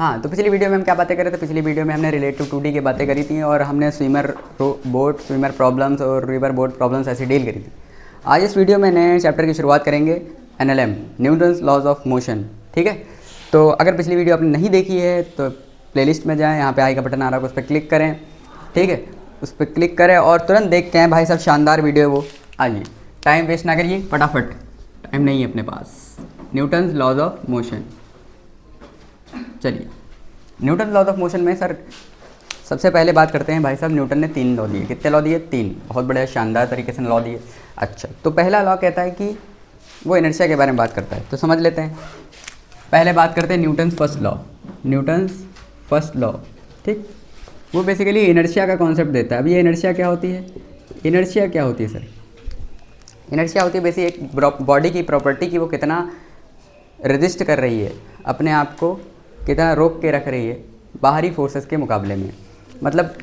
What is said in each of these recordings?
हाँ, तो पिछली वीडियो में हम क्या बातें कर रहे थे? पिछली वीडियो में हमने रिलेट टू 2D की बातें करी थी और हमने स्विमर प्रॉब्लम्स और रिवर बोट प्रॉब्लम्स ऐसे डील करी थी। आज इस वीडियो में नए चैप्टर की शुरुआत करेंगे, NLM, Newton's laws of motion. ठीक है, तो अगर पिछली वीडियो आपने नहीं देखी है तो प्लेलिस्ट में जाएँ, यहाँ पे आई का बटन आ रहा है, उस पर क्लिक करें। ठीक है, उस पर क्लिक करें और तुरंत देख के आएँ। भाई साहब शानदार वीडियो है वो। आइए, टाइम वेस्ट ना करिए, फटाफट, टाइम नहीं है अपने पास। Newton's laws of motion. चलिए, न्यूटन लॉज ऑफ मोशन में सर सबसे पहले बात करते हैं। भाई साहब न्यूटन ने 3 लॉ दिए। कितने लॉ दिए? 3। बहुत बढ़िया, शानदार तरीके से लॉ दिए। अच्छा, तो पहला लॉ कहता है कि वो इनर्शिया के बारे में बात करता है, तो समझ लेते हैं। पहले बात करते हैं Newton's first law. Newton's first law, ठीक, वो बेसिकली इनर्शिया का कॉन्सेप्ट देता है। अब ये इनर्शिया क्या होती है? इनर्शिया क्या होती है सर? इनर्शिया होती है बेसिक एक बॉडी की प्रॉपर्टी की वो कितना रेजिस्ट कर रही है, अपने आप को कितना रोक के रख रही है बाहरी फोर्सेस के मुकाबले में। मतलब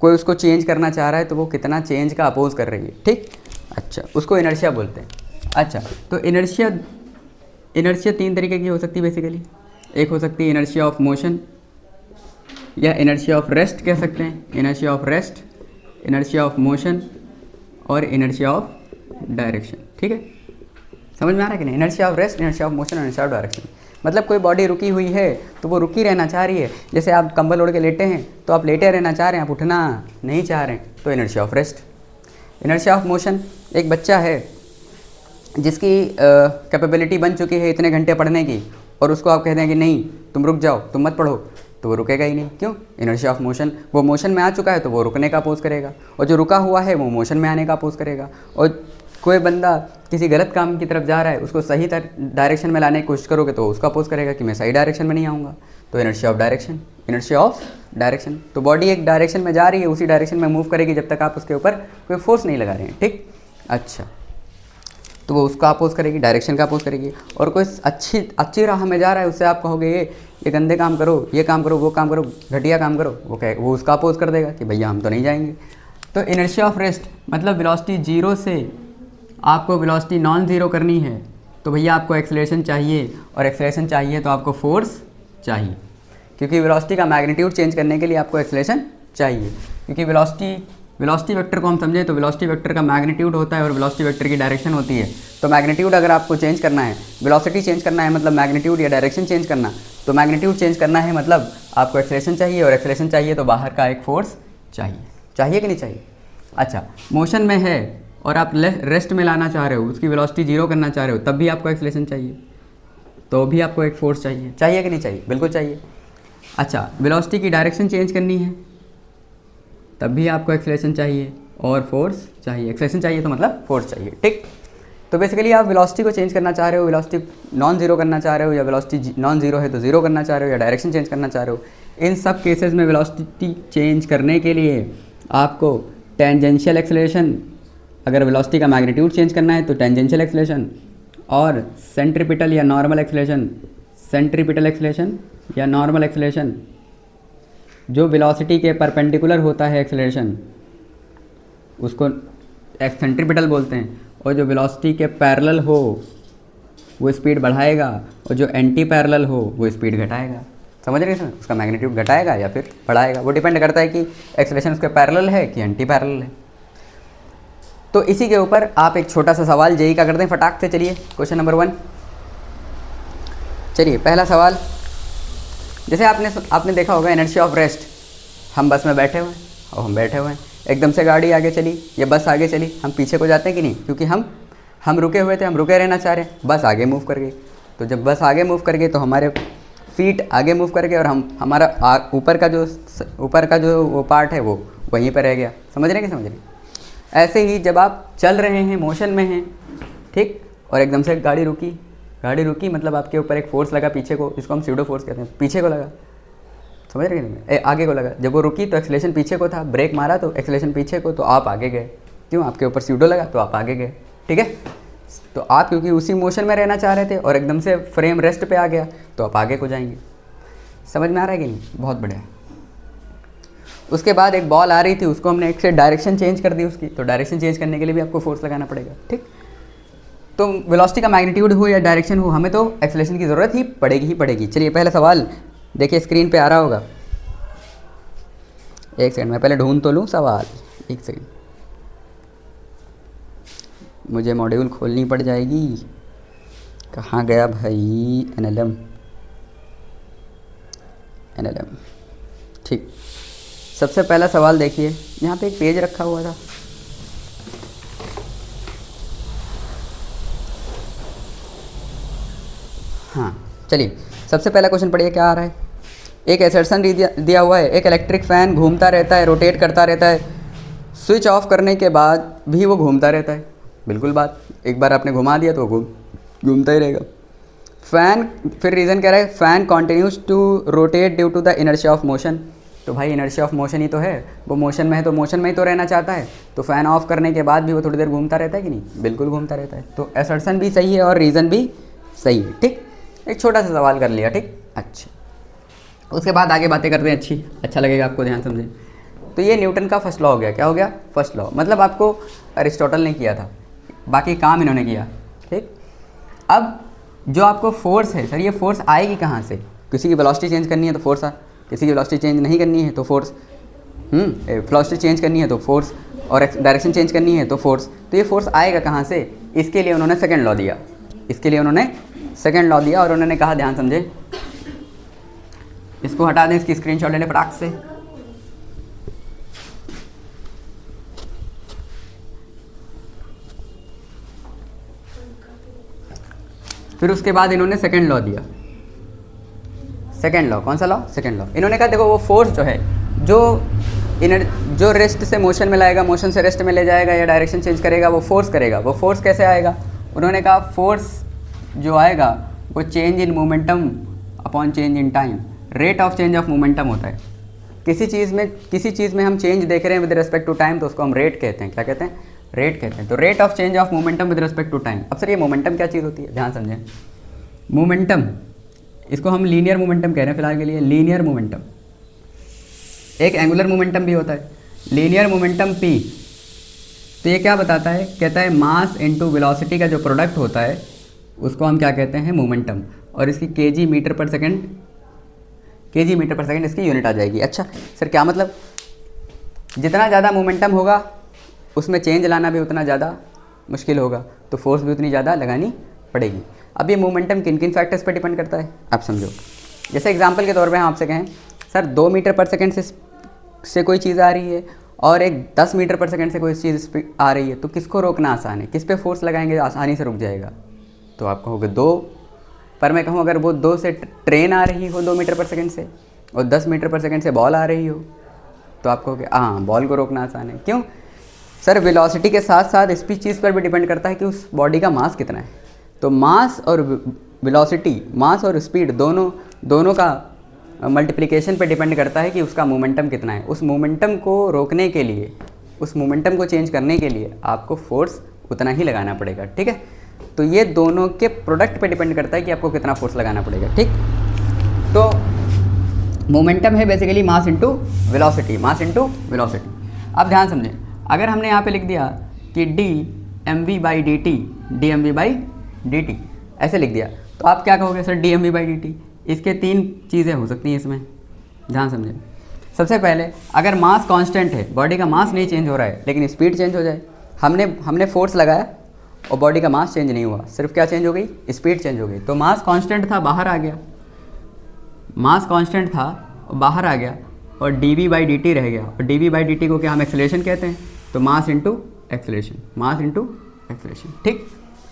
कोई उसको चेंज करना चाह रहा है तो वो कितना चेंज का अपोज कर रही है। ठीक, अच्छा, उसको इनर्शिया बोलते हैं। अच्छा, तो इनर्शिया 3 तरीके की हो सकती है बेसिकली। एक हो सकती है इनर्शिया ऑफ मोशन, या इनर्शिया ऑफ रेस्ट कह सकते हैं। Inertia of rest, inertia of motion और इनर्शिया ऑफ डायरेक्शन। ठीक है, समझ में आ रहा है कि नहीं? Inertia of rest, inertia of motion और इनर्शिया ऑफ डायरेक्शन। मतलब कोई बॉडी रुकी हुई है तो वो रुकी रहना चाह रही है। जैसे आप कंबल ओढ़ के लेटे हैं तो आप लेटे रहना चाह रहे हैं, आप उठना नहीं चाह रहे हैं, तो inertia of rest. Inertia of motion, एक बच्चा है जिसकी कैपेबिलिटी बन चुकी है इतने घंटे पढ़ने की, और उसको आप कह दें कि नहीं तुम रुक जाओ, तुम मत पढ़ो, तो वो रुकेगा ही नहीं। क्यों? Inertia of motion. वो मोशन में आ चुका है तो वो रुकने का अपोज करेगा, और जो रुका हुआ है वो मोशन में आने का अपोज करेगा। और कोई बंदा किसी गलत काम की तरफ जा रहा है, उसको सही डायरेक्शन में लाने की कोशिश करोगे तो उसका अपोज करेगा कि मैं सही डायरेक्शन में नहीं आऊँगा, तो inertia of direction. Inertia of direction, तो बॉडी एक डायरेक्शन में जा रही है, उसी डायरेक्शन में मूव करेगी जब तक आप उसके ऊपर कोई फोर्स नहीं लगा रहे हैं। ठीक, अच्छा, तो वो उसका अपोज करेगी, डायरेक्शन का अपोज करेगी। और कोई अच्छी राह में जा रहा है, उससे आप कहोगे ये गंदे काम करो, ये काम करो, वो काम करो, घटिया काम करो, वो उसका अपोज कर देगा कि भैया हम तो नहीं जाएंगे। तो इनर्शिया ऑफ रेस्ट मतलब वेलोसिटी 0 से आपको वेलोसिटी नॉन ज़ीरो करनी है, तो भैया आपको एक्सेलरेशन चाहिए, और एक्सेलरेशन चाहिए तो आपको फोर्स चाहिए, क्योंकि वेलोसिटी का मैग्नीट्यूड चेंज करने के लिए आपको एक्सेलरेशन चाहिए। क्योंकि वेलोसिटी वेक्टर को हम समझे तो वेलोसिटी वेक्टर का मैग्नीट्यूड होता है और वेलोसिटी वेक्टर की डायरेक्शन होती है। तो मैग्नीट्यूड अगर आपको चेंज करना है, वेलोसिटी चेंज करना है मतलब मैग्नीट्यूड या डायरेक्शन चेंज करना, तो मैग्नीट्यूड चेंज करना है मतलब आपको एक्सेलरेशन चाहिए, और एक्सेलरेशन चाहिए तो बाहर का एक फोर्स चाहिए। चाहिए कि नहीं चाहिए? अच्छा, मोशन में है और आप रेस्ट में लाना चाह रहे हो, उसकी वेलोसिटी 0 करना चाह रहे हो, तब भी आपको एक्सेलरेशन चाहिए, तो भी आपको एक फोर्स चाहिए। चाहिए कि नहीं चाहिए? बिल्कुल चाहिए। अच्छा, वेलोसिटी की डायरेक्शन चेंज करनी है, तब भी आपको एक्सेलरेशन चाहिए और फोर्स चाहिए। एक्सेलरेशन चाहिए तो मतलब फोर्स चाहिए। ठीक, तो बेसिकली आप वेलोसिटी को चेंज करना चाह रहे हो, वेलोसिटी नॉन ज़ीरो करना चाह रहे हो, या वेलोसिटी नॉन ज़ीरो है तो 0 करना चाह रहे हो, या डायरेक्शन चेंज करना चाह रहे हो। इन सब केसेस में वेलोसिटी चेंज करने के लिए आपको टेंजेंशियल एक्सेलरेशन, अगर वेलोसिटी का मैग्नीट्यूड चेंज करना है तो टेंजेंशियल एक्सेलरेशन, और सेंट्रीपिटल या नॉर्मल एक्सेलरेशन, सेंट्रीपिटल एक्सेलरेशन या नॉर्मल एक्सेलरेशन, जो वेलोसिटी के परपेंडिकुलर होता है एक्सेलरेशन, उसको सेंट्रीपिटल बोलते हैं। और जो वेलोसिटी के पैरेलल हो वो स्पीड बढ़ाएगा, और जो एंटी पैरेलल हो वो स्पीड घटाएगा। समझ रहे हैं? उसका मैग्नीट्यूड घटाएगा या फिर बढ़ाएगा, वो डिपेंड करता है कि एक्सेलरेशन उसके पैरेलल है कि एंटी पैरेलल है। तो इसी के ऊपर आप एक छोटा सा सवाल जेई का करते हैं फटाक से। चलिए, क्वेश्चन नंबर 1। चलिए, पहला सवाल, जैसे आपने देखा होगा इनर्शिया ऑफ रेस्ट। हम बस में बैठे हुए हैं और हम बैठे हुए हैं, एकदम से गाड़ी आगे चली या बस आगे चली, हम पीछे को जाते हैं कि नहीं? क्योंकि हम रुके हुए थे, हम रुके रहना चाह रहे हैं, बस आगे मूव कर गई। तो जब बस आगे मूव कर गई तो हमारे फीट आगे मूव कर गए, और हमारा ऊपर का जो वो पार्ट है वो वहीं पर रह गया। समझ रहे हैं कि समझ रहे हैं? ऐसे ही जब आप चल रहे हैं, मोशन में हैं, ठीक, और एकदम से गाड़ी रुकी मतलब आपके ऊपर एक फोर्स लगा पीछे को, जिसको हम स्यूडो फोर्स कहते हैं, पीछे को लगा। समझ रहे हैं? आगे को लगा। जब वो रुकी तो एक्सेलरेशन पीछे को था, ब्रेक मारा तो एक्सेलरेशन पीछे को, तो आप आगे गए। क्यों? आपके ऊपर स्यूडो लगा तो आप आगे गए। ठीक है, तो आप क्योंकि उसी मोशन में रहना चाह रहे थे और एकदम से फ्रेम रेस्ट पे आ गया तो आप आगे को जाएंगे। समझ में आ रहा है कि नहीं? बहुत बढ़िया। उसके बाद एक बॉल आ रही थी, उसको हमने एक से डायरेक्शन चेंज कर दी उसकी, तो डायरेक्शन चेंज करने के लिए भी आपको फोर्स लगाना पड़ेगा। ठीक, तो वेलोसिटी का मैग्नीट्यूड हो या डायरेक्शन हो, हमें तो एक्सेलरेशन की ज़रूरत ही पड़ेगी। चलिए, पहला सवाल, देखिए स्क्रीन पे आ रहा होगा। एक सेकंड, मैं पहले ढूंढ तो लूँ सवाल, एक सेकंड, मुझे मॉड्यूल खोलनी पड़ जाएगी। कहाँ गया भाई एनएलएम, एनएलएम, ठीक। सबसे पहला सवाल देखिए, यहाँ पे एक पेज रखा हुआ था, हाँ चलिए सबसे पहला क्वेश्चन पढ़िए क्या आ रहा है। एक एसर्शन दिया हुआ है, एक इलेक्ट्रिक फ़ैन घूमता रहता है, रोटेट करता रहता है, स्विच ऑफ करने के बाद भी वो घूमता रहता है। बिल्कुल बात, एक बार आपने घुमा दिया तो घूमता ही रहेगा। फ़ैन, फिर रीज़न कह रहा है fan continues to rotate due to the inertia of motion. तो भाई इनर्शिया ऑफ मोशन ही तो है, वो मोशन में है तो मोशन में ही तो रहना चाहता है, तो फ़ैन ऑफ करने के बाद भी वो थोड़ी देर घूमता रहता है कि नहीं, बिल्कुल घूमता रहता है। तो एसर्शन भी सही है और रीज़न भी सही है, ठीक। एक छोटा सा सवाल कर लिया, ठीक। अच्छा, उसके बाद आगे बातें करते हैं, अच्छा लगेगा आपको, ध्यान समझें। तो ये न्यूटन का फर्स्ट लॉ हो गया। क्या हो गया? फर्स्ट लॉ, मतलब आपको अरिस्टोटल ने किया था, बाकी काम इन्होंने किया, ठीक। अब जो आपको फोर्स है, सर ये फोर्स आएगी कहाँ से? किसी की वेलोसिटी चेंज करनी है तो फोर्स किसी की वेलोसिटी चेंज नहीं करनी है तो फोर्स, वेलोसिटी चेंज करनी है तो फोर्स, और डायरेक्शन चेंज करनी है तो फोर्स। तो ये फोर्स आएगा कहाँ से? इसके लिए उन्होंने सेकेंड लॉ दिया, और उन्होंने कहा, ध्यान समझे, इसको हटा दें, इसकी स्क्रीनशॉट ले लें फटाक से। फिर उसके बाद इन्होंने सेकंड लॉ दिया। सेकंड लॉ कौन सा लॉ? Second law. इन्होंने कहा देखो वो फोर्स जो है, जो रेस्ट से मोशन में लाएगा, मोशन से रेस्ट में ले जाएगा या डायरेक्शन चेंज करेगा, वो फोर्स करेगा। वो फोर्स कैसे आएगा? उन्होंने कहा फोर्स जो आएगा वो change in momentum upon change in time, rate of change of momentum होता है। किसी चीज़ में हम चेंज देख रहे हैं विद रिस्पेक्ट टू टाइम, तो उसको हम रेट कहते हैं। क्या कहते हैं? रेट कहते हैं। तो rate of change of momentum with respect to time. अब सर ये मोमेंटम क्या चीज़ होती है? ध्यान समझें, मोमेंटम, इसको हम लीनियर मोमेंटम कह रहे हैं फिलहाल के लिए। लीनियर मोमेंटम, एक एंगुलर मोमेंटम भी होता है, लीनियर मोमेंटम p। तो ये क्या बताता है? कहता है मास इनटू वेलोसिटी का जो प्रोडक्ट होता है उसको हम क्या कहते हैं? मोमेंटम। और इसकी kg मीटर पर सेकंड इसकी यूनिट आ जाएगी। अच्छा सर क्या मतलब? जितना ज़्यादा मोमेंटम होगा उसमें चेंज लाना भी उतना ज़्यादा मुश्किल होगा, तो फोर्स भी उतनी ज़्यादा लगानी पड़ेगी। अब ये मोमेंटम किन किन फैक्टर्स पर डिपेंड करता है आप समझो। जैसे एग्जांपल के तौर पे हम आपसे कहें सर 2 मीटर पर सेकंड से कोई चीज़ आ रही है और एक 10 मीटर पर सेकंड से कोई चीज़ आ रही है, तो किसको रोकना आसान है? किस पे फोर्स लगाएंगे आसानी से रुक जाएगा? तो आप कहोगे 2 पर। मैं कहूँ अगर वो 2 से ट्रेन आ रही हो 2 मीटर पर सेकंड से और 10 मीटर पर सेकंड से बॉल आ रही हो, तो आप कहोगे हाँ बॉल को रोकना आसान है। क्यों? सर वेलोसिटी के साथ साथ इस चीज़ पर भी डिपेंड करता है कि उस बॉडी का मास कितना है। तो मास और वेलोसिटी, मास और स्पीड दोनों का मल्टीप्लिकेशन पे डिपेंड करता है कि उसका मोमेंटम कितना है। उस मोमेंटम को रोकने के लिए, उस मोमेंटम को चेंज करने के लिए आपको फोर्स उतना ही लगाना पड़ेगा, ठीक है। तो ये दोनों के प्रोडक्ट पे डिपेंड करता है कि आपको कितना फोर्स लगाना पड़ेगा, ठीक। तो मोमेंटम है बेसिकली मास इंटू वेलोसिटी, अब ध्यान समझें, अगर हमने यहाँ पे लिख दिया कि dmv/dt ऐसे लिख दिया, तो आप क्या कहोगे? सर dmv/dt, इसके 3 चीज़ें हो सकती हैं इसमें, ध्यान समझें। सबसे पहले अगर मास कांस्टेंट है, बॉडी का मास नहीं चेंज हो रहा है लेकिन स्पीड चेंज हो जाए, हमने फोर्स लगाया और बॉडी का मास चेंज नहीं हुआ, सिर्फ क्या चेंज हो गई? स्पीड चेंज हो गई। तो मास कांस्टेंट था, बाहर आ गया, बाहर आ गया और dv/dt रह गया। और dv/dt को क्या हम एक्सेलरेशन कहते हैं? तो मास इंटू एक्सेलरेशन, ठीक।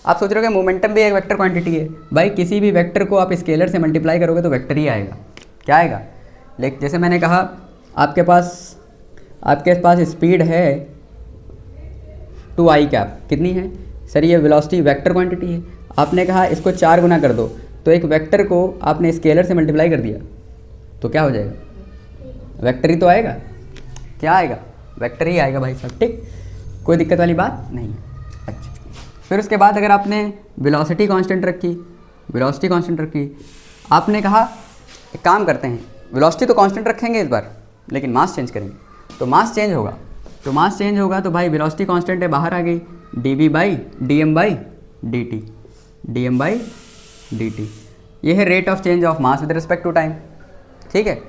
आप सोच रहे हो कि मोमेंटम भी एक वेक्टर क्वांटिटी है। भाई किसी भी वेक्टर को आप स्केलर से मल्टीप्लाई करोगे तो वेक्टर ही आएगा। क्या आएगा? लेकिन जैसे मैंने कहा आपके पास स्पीड है 2i कैप, कितनी है? सर ये वेलोसिटी वेक्टर क्वांटिटी है। आपने कहा इसको 4 गुना कर दो, तो एक वेक्टर को आपने स्केलर से मल्टीप्लाई कर दिया तो क्या हो जाएगा? वेक्टर ही तो आएगा। क्या आएगा? वेक्टर ही आएगा भाई साहब, ठीक, कोई दिक्कत वाली बात नहीं है। अच्छा, फिर उसके बाद अगर आपने वेलोसिटी कांस्टेंट रखी, आपने कहा एक काम करते हैं, वेलोसिटी तो कांस्टेंट रखेंगे इस बार लेकिन मास चेंज करेंगे, तो मास चेंज होगा। तो भाई वेलोसिटी कांस्टेंट है, बाहर आ गई, dm/dt, ये है rate of change of mass with respect to time. ठीक है।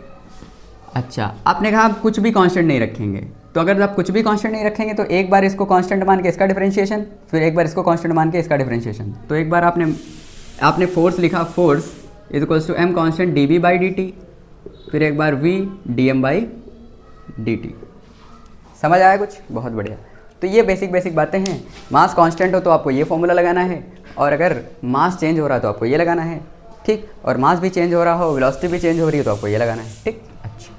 अच्छा, आपने कहा आप कुछ भी कांस्टेंट नहीं रखेंगे, तो अगर आप कुछ भी कांस्टेंट नहीं रखेंगे तो एक बार इसको कांस्टेंट मान के इसका डिफरेंशिएशन, फिर एक बार इसको कांस्टेंट मान के इसका डिफरेंशिएशन। तो एक बार आपने फोर्स लिखा, force is equals to M constant D B by D T, फिर एक बार V D M by D T. समझ आया कुछ? बहुत बढ़िया। तो ये बेसिक बातें हैं। मास कांस्टेंट हो तो आपको ये फॉर्मूला लगाना है, और अगर मास चेंज हो रहा है तो आपको ये लगाना है, ठीक। और मास भी चेंज हो रहा हो, वेलोसिटी भी चेंज हो रही है तो आपको ये लगाना है, ठीक। अच्छा,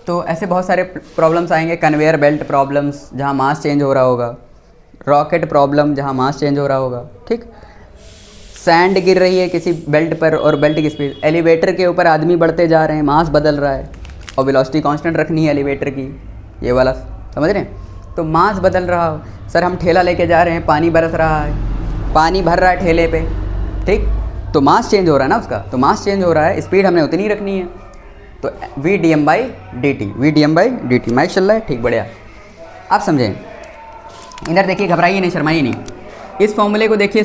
तो ऐसे बहुत सारे प्रॉब्लम्स आएंगे। कन्वेयर बेल्ट प्रॉब्लम्स जहाँ मास चेंज हो रहा होगा, रॉकेट प्रॉब्लम जहाँ मास चेंज हो रहा होगा, ठीक। सैंड गिर रही है किसी बेल्ट पर और बेल्ट की स्पीड, एलिवेटर के ऊपर आदमी बढ़ते जा रहे हैं, मास बदल रहा है और वेलोसिटी कांस्टेंट रखनी है एलिवेटर की, ये वाला समझ रहे हैं। तो मास बदल रहा हो, सर हम ठेला लेके जा रहे हैं, पानी बरस रहा है, पानी भर रहा है ठेले पे, ठीक। तो मास चेंज हो रहा है ना उसका, तो मास चेंज हो रहा है, स्पीड हमने उतनी रखनी है। तो V D M by D T, V D M by D T. Mike चल रहा है, ठीक, बढ़िया। आप समझें, इधर देखिए, घबराइए नहीं, शर्माइए नहीं। इस फॉर्मूले को देखिए,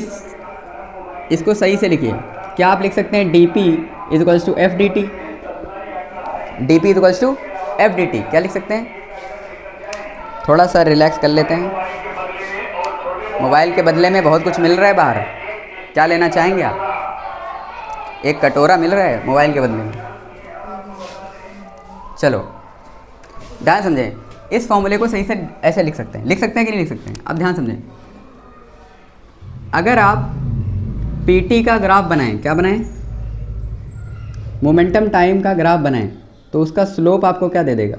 इसको सही से लिखिए। क्या आप लिख सकते हैं D P is equals to F D T, D P is equals to F D T, क्या लिख सकते हैं? थोड़ा सा रिलैक्स कर लेते हैं। मोबाइल के बदले में बहुत कुछ मिल रहा है बाहर, क्या लेना चाहेंगे आप? एक कटोरा मिल रहा है मोबाइल के बदले में। चलो ध्यान समझें, इस फॉर्मूले को सही से ऐसे लिख सकते हैं कि नहीं लिख सकते हैं? अब ध्यान समझें, अगर आप पीटी का ग्राफ बनाएं, क्या बनाएं? मोमेंटम टाइम का ग्राफ बनाएं, तो उसका स्लोप आपको क्या दे देगा?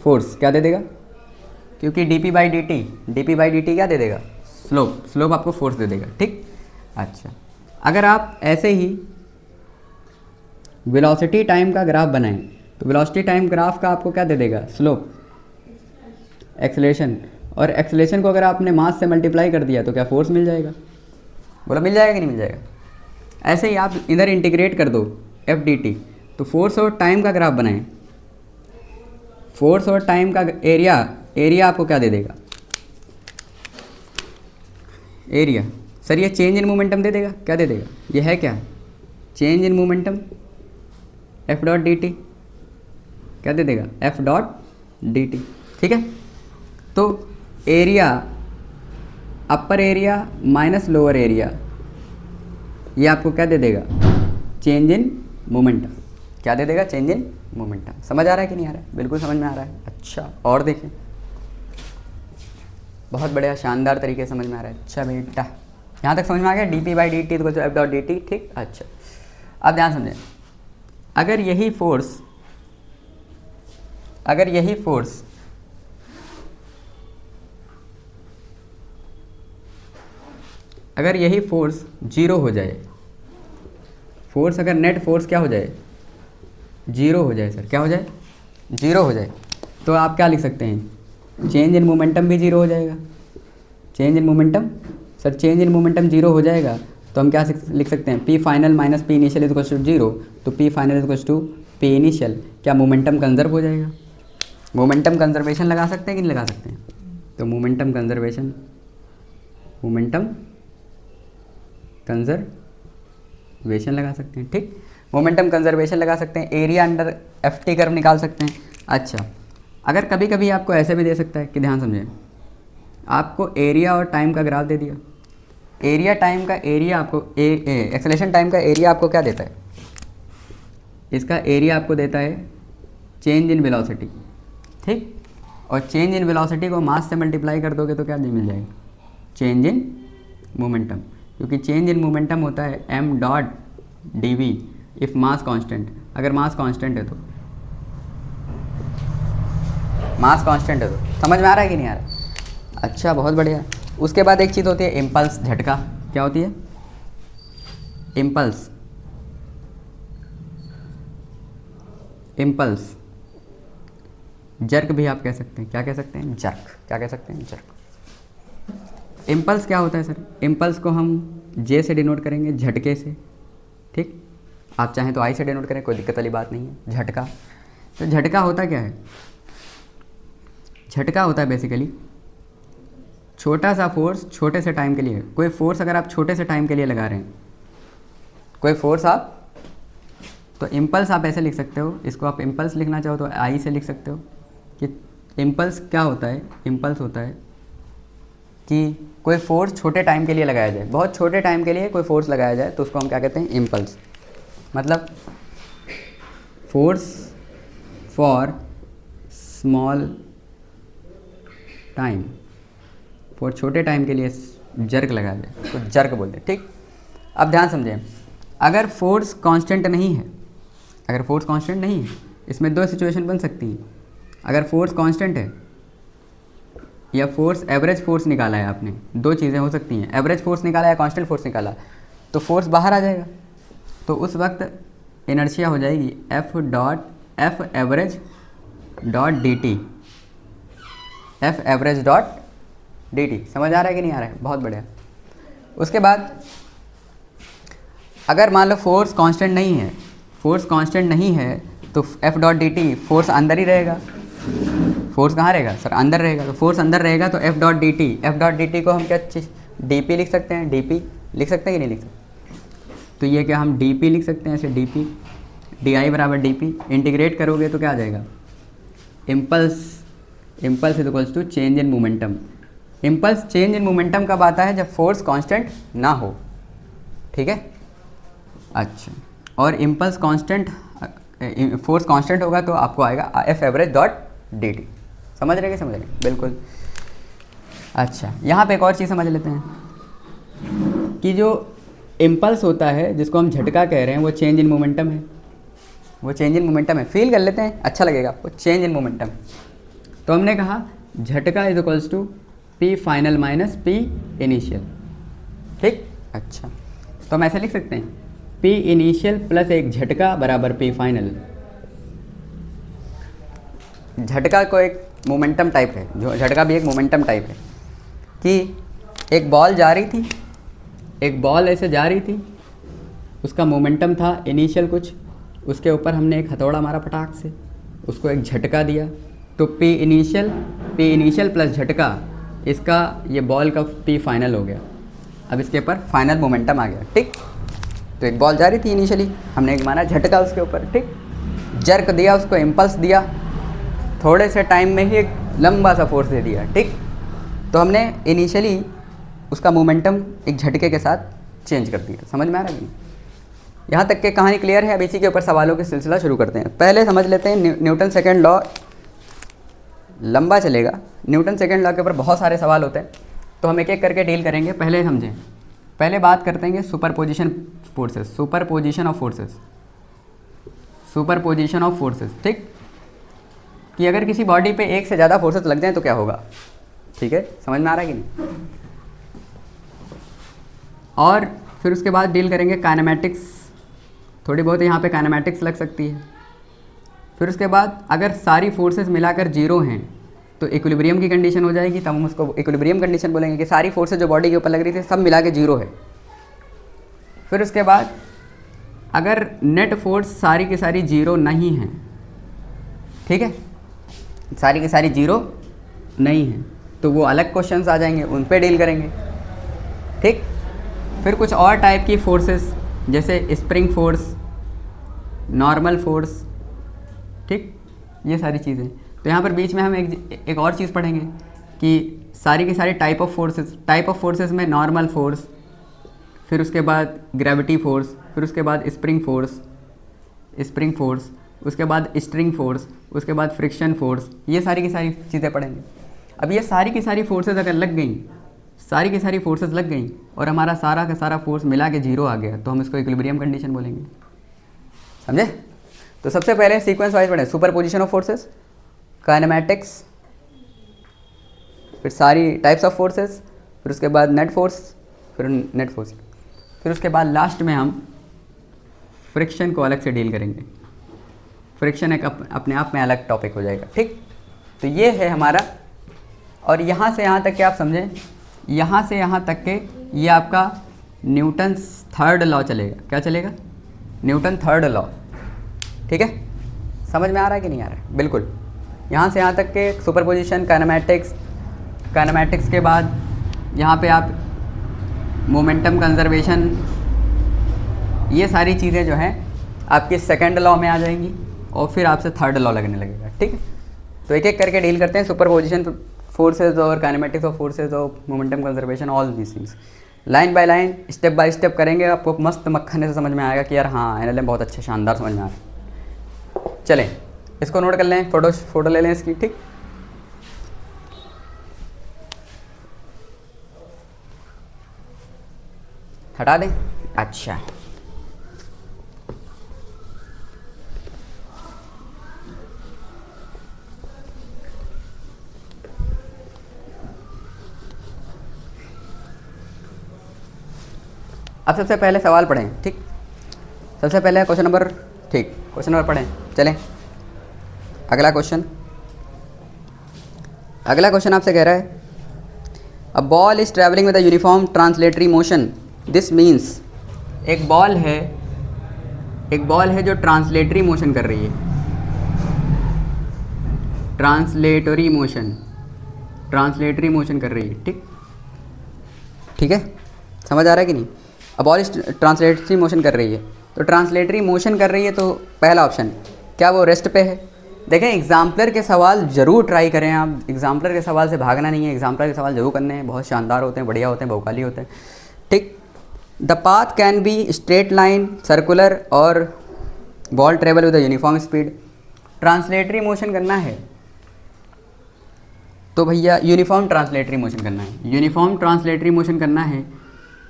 फोर्स क्या दे देगा? क्योंकि डी बाई डी टी क्या दे देगा? स्लोप आपको फोर्स दे देगा, ठीक। अच्छा, अगर आप ऐसे ही वेलोसिटी टाइम का ग्राफ बनाएं, तो वेलोसिटी टाइम ग्राफ का आपको क्या दे देगा? Slope, acceleration. और एक्सेलरेशन को अगर आपने मास से मल्टीप्लाई कर दिया तो क्या फोर्स मिल जाएगा? बोला मिल जाएगा कि नहीं मिल जाएगा? ऐसे ही आप इधर इंटीग्रेट कर दो एफ डी टी, तो फोर्स और टाइम का ग्राफ बनाएं, फोर्स और टाइम का एरिया आपको क्या दे देगा? एरिया। सर ये चेंज इन मोमेंटम दे देगा, क्या दे देगा? ये है क्या? Change in momentum, F dot D T, क्या दे देगा? एफ डॉट डी टी, ठीक है। तो area, upper area minus lower area, ये आपको क्या दे देगा? Change in momentum. क्या दे देगा? Change in momentum. समझ आ रहा है कि नहीं आ रहा है? बिल्कुल समझ में आ रहा है। अच्छा, और देखें, बहुत बढ़िया, शानदार तरीके से समझ में आ रहा है। अच्छा बेटा, यहाँ तक समझ में आ गया? D P by D T F dot D T, ठीक। अच्छा, अब ध्यान समझें, अगर यही फोर्स जीरो हो जाए, फोर्स अगर नेट फोर्स क्या हो जाए? जीरो हो जाए। सर क्या हो जाए? जीरो हो जाए। तो आप क्या लिख सकते हैं? चेंज इन मोमेंटम भी जीरो हो जाएगा। Change in momentum, sir change in momentum zero हो जाएगा तो हम क्या लिख सकते हैं? P final minus P initial is equals to zero. तो P final is equals to P initial, क्या मोमेंटम कंजर्व हो जाएगा? मोमेंटम कंजर्वेशन लगा सकते हैं कि नहीं लगा सकते हैं? तो मोमेंटम कंजर्वेशन लगा सकते हैं, ठीक। मोमेंटम कंजर्वेशन लगा सकते हैं, area under F T curve निकाल सकते हैं। अच्छा, अगर कभी कभी आपको ऐसे भी दे सकता है कि ध्यान समझें, आपको एरिया और टाइम का ग्राफ दे दिया, एरिया टाइम का एरिया आपको एक्सेलरेशन टाइम का एरिया आपको क्या देता है? इसका एरिया आपको देता है चेंज इन वेलोसिटी, ठीक। और चेंज इन वेलोसिटी को मास से मल्टीप्लाई कर दोगे तो क्या मिल जाएगा? चेंज इन मोमेंटम, क्योंकि चेंज इन मोमेंटम होता है m dot D V if mass constant. अगर मास कांस्टेंट है तो समझ में आ रहा है कि नहीं आ रहा? अच्छा, बहुत बढ़िया। उसके बाद एक चीज़ होती है इम्पल्स, झटका। क्या होती है? इम्पल्स, जर्क भी आप कह सकते हैं। क्या कह सकते हैं? जर्क। क्या कह सकते हैं? जर्क। इम्पल्स क्या होता है सर? इम्पल्स को हम जे से डिनोट करेंगे, झटके से, ठीक। आप चाहें तो आई से डिनोट करें, कोई दिक्कत वाली बात नहीं है। झटका, तो झटका होता क्या है? झटका होता है बेसिकली छोटा सा फोर्स छोटे से टाइम के लिए। कोई फोर्स अगर आप छोटे से टाइम के लिए लगा रहे हैं, कोई फोर्स आप तो इम्पल्स आप ऐसे लिख सकते हो, इसको आप इम्पल्स लिखना चाहो तो आई से लिख सकते हो कि इम्पल्स क्या होता है। इम्पल्स होता है कि कोई फोर्स छोटे टाइम के लिए लगाया जाए, बहुत छोटे टाइम के लिए कोई फोर्स लगाया जाए तो उसको हम क्या कहते हैं, इम्पल्स। मतलब force for small time, for छोटे टाइम के लिए जर्क लगाया जाए तो जर्क बोलते हैं। ठीक, अब ध्यान समझें, अगर फोर्स कांस्टेंट नहीं है, अगर फोर्स कांस्टेंट नहीं है, इसमें दो सिचुएशन बन सकती हैं। अगर फोर्स कांस्टेंट है या फोर्स एवरेज फोर्स निकाला है आपने, दो चीज़ें हो सकती हैं, एवरेज फोर्स निकाला या कांस्टेंट फोर्स निकाला, तो फोर्स बाहर आ जाएगा, तो उस वक्त इनर्शिया हो जाएगी F average dot D T, F average dot D T. समझ आ रहा है कि नहीं आ रहा है? बहुत बढ़िया। उसके बाद अगर मान लो फोर्स कांस्टेंट नहीं है, फोर्स कांस्टेंट नहीं है तो F dot D T, force अंदर ही रहेगा। फोर्स कहाँ रहेगा सर? अंदर रहेगा। तो फोर्स अंदर रहेगा तो F dot D T, F dot D T को हम क्या डी पी लिख सकते हैं, डी पी लिख सकते हैं कि नहीं लिख सकते? तो ये क्या हम डी पी लिख सकते हैं ऐसे, डी पी, डी आई बराबर डी पी। इंटीग्रेट करोगे तो क्या आ जाएगा, impulse, impulse is equals to change in momentum. Impulse change in momentum कब आता है? जब फोर्स कांस्टेंट ना हो। ठीक है, अच्छा। और इम्पल्स कांस्टेंट, फोर्स कांस्टेंट होगा तो आपको आएगा F average dot D T. समझ रहे समझ रहे? बिल्कुल। अच्छा, यहाँ पे एक और चीज़ समझ लेते हैं कि जो इम्पल्स होता है जिसको हम झटका कह रहे हैं वो चेंज इन मोमेंटम है, वो चेंज इन मोमेंटम है। फील कर लेते हैं, अच्छा लगेगा आपको, चेंज इन मोमेंटम। तो हमने कहा झटका is equals to P final minus P initial. ठीक, अच्छा, तो हम ऐसे लिख सकते हैं पी इनिशियल प्लस एक झटका बराबर पी फाइनल। झटका को एक मोमेंटम टाइप है, जो झटका भी एक मोमेंटम टाइप है कि एक बॉल जा रही थी, एक बॉल ऐसे जा रही थी, उसका मोमेंटम था इनिशियल कुछ, उसके ऊपर हमने एक हथौड़ा मारा फटाक से, उसको एक झटका दिया, तो पी इनिशियल प्लस झटका, इसका ये बॉल का पी फाइनल हो गया। अब इसके ऊपर फाइनल मोमेंटम आ गया। ठीक, तो एक बॉल जा रही थी इनिशियली, हमने एक मारा झटका उसके ऊपर। ठीक, जर्क दिया, उसको इम्पल्स दिया, थोड़े से टाइम में ही एक लंबा सा फोर्स दे दिया। ठीक, तो हमने इनिशियली उसका मोमेंटम एक झटके के साथ चेंज कर दिया। समझ में आ रहा है? यहाँ तक के कहानी क्लियर है। अब इसी के ऊपर सवालों के सिलसिला शुरू करते हैं। पहले समझ लेते हैं न्यूटन सेकेंड लॉ, लंबा चलेगा। न्यूटन सेकेंड लॉ के ऊपर बहुत सारे सवाल होते हैं, तो हम एक एक करके डील करेंगे। पहले समझें, पहले बात करते हैं superposition forces, superposition of forces, superposition of forces. ठीक, कि अगर किसी बॉडी पे एक से ज़्यादा फोर्सेस लग जाएं तो क्या होगा। ठीक है, समझ में आ रहा है कि नहीं? और फिर उसके बाद डील करेंगे काइनेमैटिक्स, थोड़ी बहुत यहाँ पे काइनेमैटिक्स लग सकती है। फिर उसके बाद अगर सारी फोर्सेस मिलाकर जीरो हैं तो इक्विलिब्रियम की कंडीशन हो जाएगी, तब हम उसको इक्विलिब्रियम कंडीशन बोलेंगे कि सारी फोर्सेस जो बॉडी के ऊपर लग रही थी सब मिला के जीरो है। फिर उसके बाद अगर नेट फोर्स सारी की सारी जीरो नहीं है, ठीक है, सारी की सारी जीरो नहीं है, तो वो अलग क्वेश्चंस आ जाएंगे, उन पे डील करेंगे। ठीक, फिर कुछ और टाइप की फोर्सेस जैसे स्प्रिंग फोर्स, नॉर्मल फोर्स, ठीक, ये सारी चीज़ें। तो यहाँ पर बीच में हम एक और चीज़ पढ़ेंगे कि सारी की सारी टाइप ऑफ फोर्सेस में नॉर्मल फोर्स, फिर उसके बाद ग्रेविटी फोर्स, फिर उसके बाद स्प्रिंग फोर्स, उसके बाद स्ट्रिंग फोर्स, उसके बाद फ्रिक्शन फोर्स, ये सारी की सारी चीज़ें पढ़ेंगे। अब ये सारी की सारी फोर्सेस अगर लग गई, सारी की सारी फोर्सेस लग गई और हमारा सारा का सारा फोर्स मिला के जीरो आ गया, तो हम इसको इक्विलिब्रियम कंडीशन बोलेंगे। समझे? तो सबसे पहले सीक्वेंस वाइज पढ़ें, सुपरपोजिशन ऑफ फोर्सेस, काइनेमैटिक्स, फिर सारी टाइप्स ऑफ फोर्सेस, फिर उसके बाद नेट फोर्स, फिर उसके बाद लास्ट में हम फ्रिक्शन को अलग से डील करेंगे। फ्रिक्शन एक अपने आप में अलग टॉपिक हो जाएगा। ठीक, तो ये है हमारा, और यहाँ से यहाँ तक के आप समझें, यहाँ से यहाँ तक के ये आपका न्यूटन थर्ड लॉ चलेगा। क्या चलेगा? Newton third law. ठीक है, समझ में आ रहा है कि नहीं आ रहा है? बिल्कुल। यहाँ से यहाँ तक के सुपरपोजिशन, काइनेमैटिक्स के बाद यहाँ पे आप मोमेंटम कंजर्वेशन, ये सारी चीज़ें जो हैं आपकी सेकंड लॉ में आ जाएंगी और फिर आपसे थर्ड लॉ लगने लगेगा। ठीक है, तो एक एक करके डील करते हैं। सुपरपोजिशन फोर्सेज और काइनेमेटिक्स ऑफ फोर्सेज और momentum conservation, all these things line by line step by step करेंगे। आपको मस्त मक्खन से समझ में आएगा कि यार हाँ एनएलएम बहुत अच्छे शानदार समझ में आ रहा है। चलें इसको नोट कर लें, फोटो ले लें इसकी। ठीक, हटा दें। अच्छा, अब सबसे पहले सवाल पढ़ें। ठीक, सबसे पहले क्वेश्चन नंबर, ठीक क्वेश्चन नंबर पढ़ें। चलें अगला क्वेश्चन आपसे कह रहा है a ball is travelling with a uniform translatory motion. This means एक बॉल है जो ट्रांसलेटरी मोशन कर रही है। ट्रांसलेटरी मोशन कर रही है। ठीक है, समझ आ रहा है कि नहीं? अब बॉल इस ट्रांसलेटरी मोशन कर रही है, तो ट्रांसलेटरी मोशन कर रही है तो पहला ऑप्शन क्या वो रेस्ट पे है? देखें एग्जाम्पलर के सवाल ज़रूर ट्राई करें आप। एग्जाम्पलर के सवाल से भागना नहीं है, एग्जाम्पलर के सवाल जरूर करने हैं, बहुत शानदार होते हैं, बढ़िया होते हैं, बहुकाली होते हैं। ठीक, the path can be straight line, circular or ball travel with a uniform speed. Translatory motion करना है तो भैया यूनिफॉर्म ट्रांसलेटरी मोशन करना है। यूनिफॉर्म ट्रांसलेटरी मोशन करना है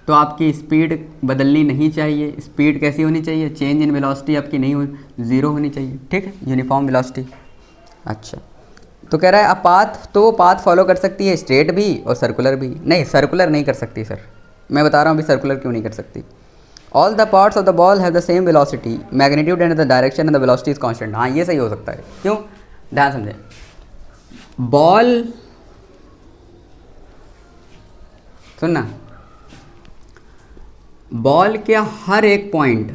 तो आपकी स्पीड बदलनी नहीं चाहिए। स्पीड कैसी होनी चाहिए? चेंज इन वेलोसिटी आपकी नहीं हो, ज़ीरो होनी चाहिए। ठीक है, यूनिफॉर्म वेलोसिटी। अच्छा, तो कह रहा है आप पाथ फॉलो कर सकती है स्ट्रेट भी और सर्कुलर भी। नहीं, सर्कुलर नहीं कर सकती सर, मैं बता रहा हूँ अभी सर्कुलर क्यों नहीं कर सकती। All the parts of the ball have the same velocity, magnitude and the direction and the velocity is constant. हाँ, ये सही हो सकता है। क्यों? ध्यान समझें, बॉल सुनना, बॉल के हर एक पॉइंट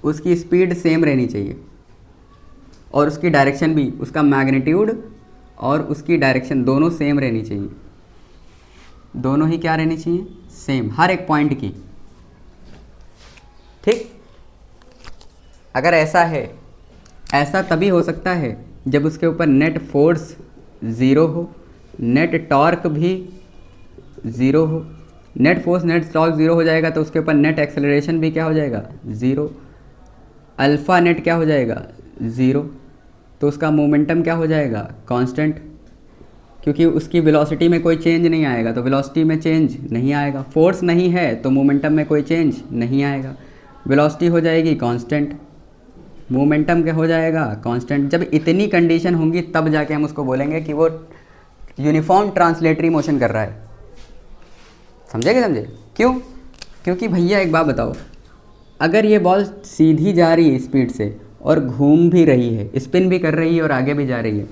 उसकी स्पीड सेम रहनी चाहिए और उसकी डायरेक्शन भी, उसका मैग्नीट्यूड और उसकी डायरेक्शन दोनों सेम रहनी चाहिए। दोनों ही क्या रहनी चाहिए? सेम, हर एक पॉइंट की। ठीक, अगर ऐसा है, ऐसा तभी हो सकता है जब उसके ऊपर नेट फोर्स ज़ीरो हो, नेट टॉर्क भी ज़ीरो हो। Net force net torque zero हो जाएगा तो उसके ऊपर नेट एक्सेलरेशन भी क्या हो जाएगा? ज़ीरो। अल्फ़ा नेट क्या हो जाएगा? ज़ीरो। तो उसका मोमेंटम क्या हो जाएगा? कांस्टेंट, क्योंकि उसकी वेलोसिटी में कोई चेंज नहीं आएगा, तो वेलोसिटी में चेंज नहीं आएगा। फोर्स नहीं है तो मोमेंटम में कोई चेंज नहीं आएगा। वेलोसिटी हो जाएगी कांस्टेंट, मोमेंटम क्या हो जाएगा? कांस्टेंट। जब इतनी कंडीशन होंगी तब जाके हम उसको बोलेंगे कि वो यूनिफॉर्म ट्रांसलेटरी मोशन कर रहा है। समझे? क्यों? क्योंकि भैया एक बात बताओ, अगर ये बॉल सीधी जा रही है स्पीड से और घूम भी रही है, स्पिन भी कर रही है और आगे भी जा रही है,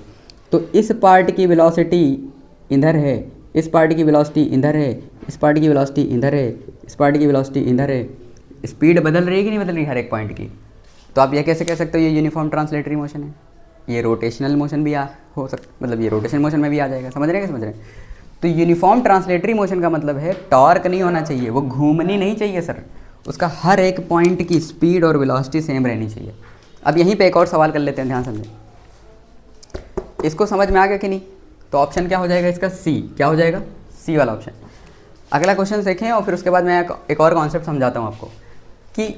तो इस पार्ट की वेलोसिटी इधर है, इस पार्ट की वेलोसिटी इधर है, इस पार्ट की वेलोसिटी इधर है, इस पार्ट की वेलोसिटी इधर है। स्पीड बदल रही है कि नहीं बदल रही हर एक पॉइंट की? तो आप ये कैसे कह सकते हो ये यूनिफॉर्म ट्रांसलेटरी मोशन है? ये रोटेशनल मोशन भी हो सकता, मतलब ये रोटेशन मोशन में भी आ जाएगा। समझ रहे हैं? तो यूनिफॉर्म ट्रांसलेटरी मोशन का मतलब है टॉर्क नहीं होना चाहिए, वो घूमनी नहीं चाहिए सर, उसका हर एक पॉइंट की स्पीड और वेलोसिटी सेम रहनी चाहिए। अब यहीं पे एक और सवाल कर लेते हैं, ध्यान समझें। इसको समझ में आ गया कि नहीं? तो ऑप्शन क्या हो जाएगा इसका? सी। क्या हो जाएगा? सी वाला ऑप्शन। अगला क्वेश्चन देखें और फिर उसके बाद मैं एक और कॉन्सेप्ट समझाता हूँ आपको कि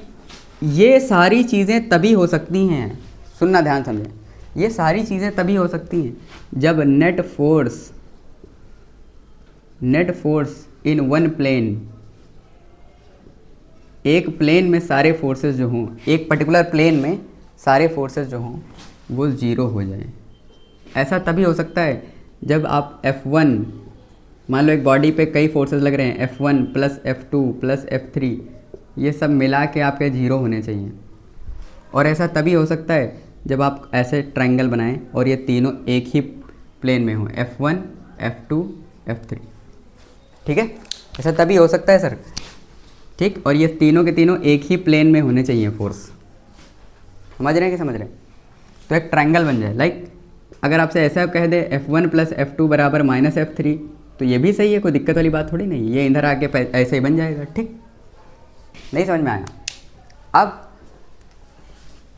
ये सारी चीज़ें तभी हो सकती हैं, सुनना ध्यान समझें, ये सारी चीज़ें तभी हो सकती हैं जब net force in one plane, एक प्लेन में सारे फोर्सेस जो हों, एक पर्टिकुलर प्लेन में सारे फोर्सेस जो हों वो ज़ीरो हो जाएं। ऐसा तभी हो सकता है जब आप F1, मान लो एक बॉडी पे कई फोर्सेस लग रहे हैं, F1 plus F2 plus F3, ये सब मिला के आपके ज़ीरो होने चाहिए। और ऐसा तभी हो सकता है जब आप ऐसे ट्रायंगल बनाएं और ये तीनों एक ही प्लेन में हों, F1 F2 F3। ठीक है, ऐसा तभी हो सकता है सर। ठीक, और ये तीनों के तीनों एक ही प्लेन में होने चाहिए फोर्स। समझ रहे हैं कि समझ रहे हैं? तो एक ट्रायंगल बन जाए। लाइक अगर आपसे ऐसा कह दे F1 प्लस F2 बराबर माइनस F3, तो ये भी सही है, कोई दिक्कत वाली बात थोड़ी नहीं, ये इधर आके ऐसे ही बन जाएगा। ठीक, नहीं समझ में आया? अब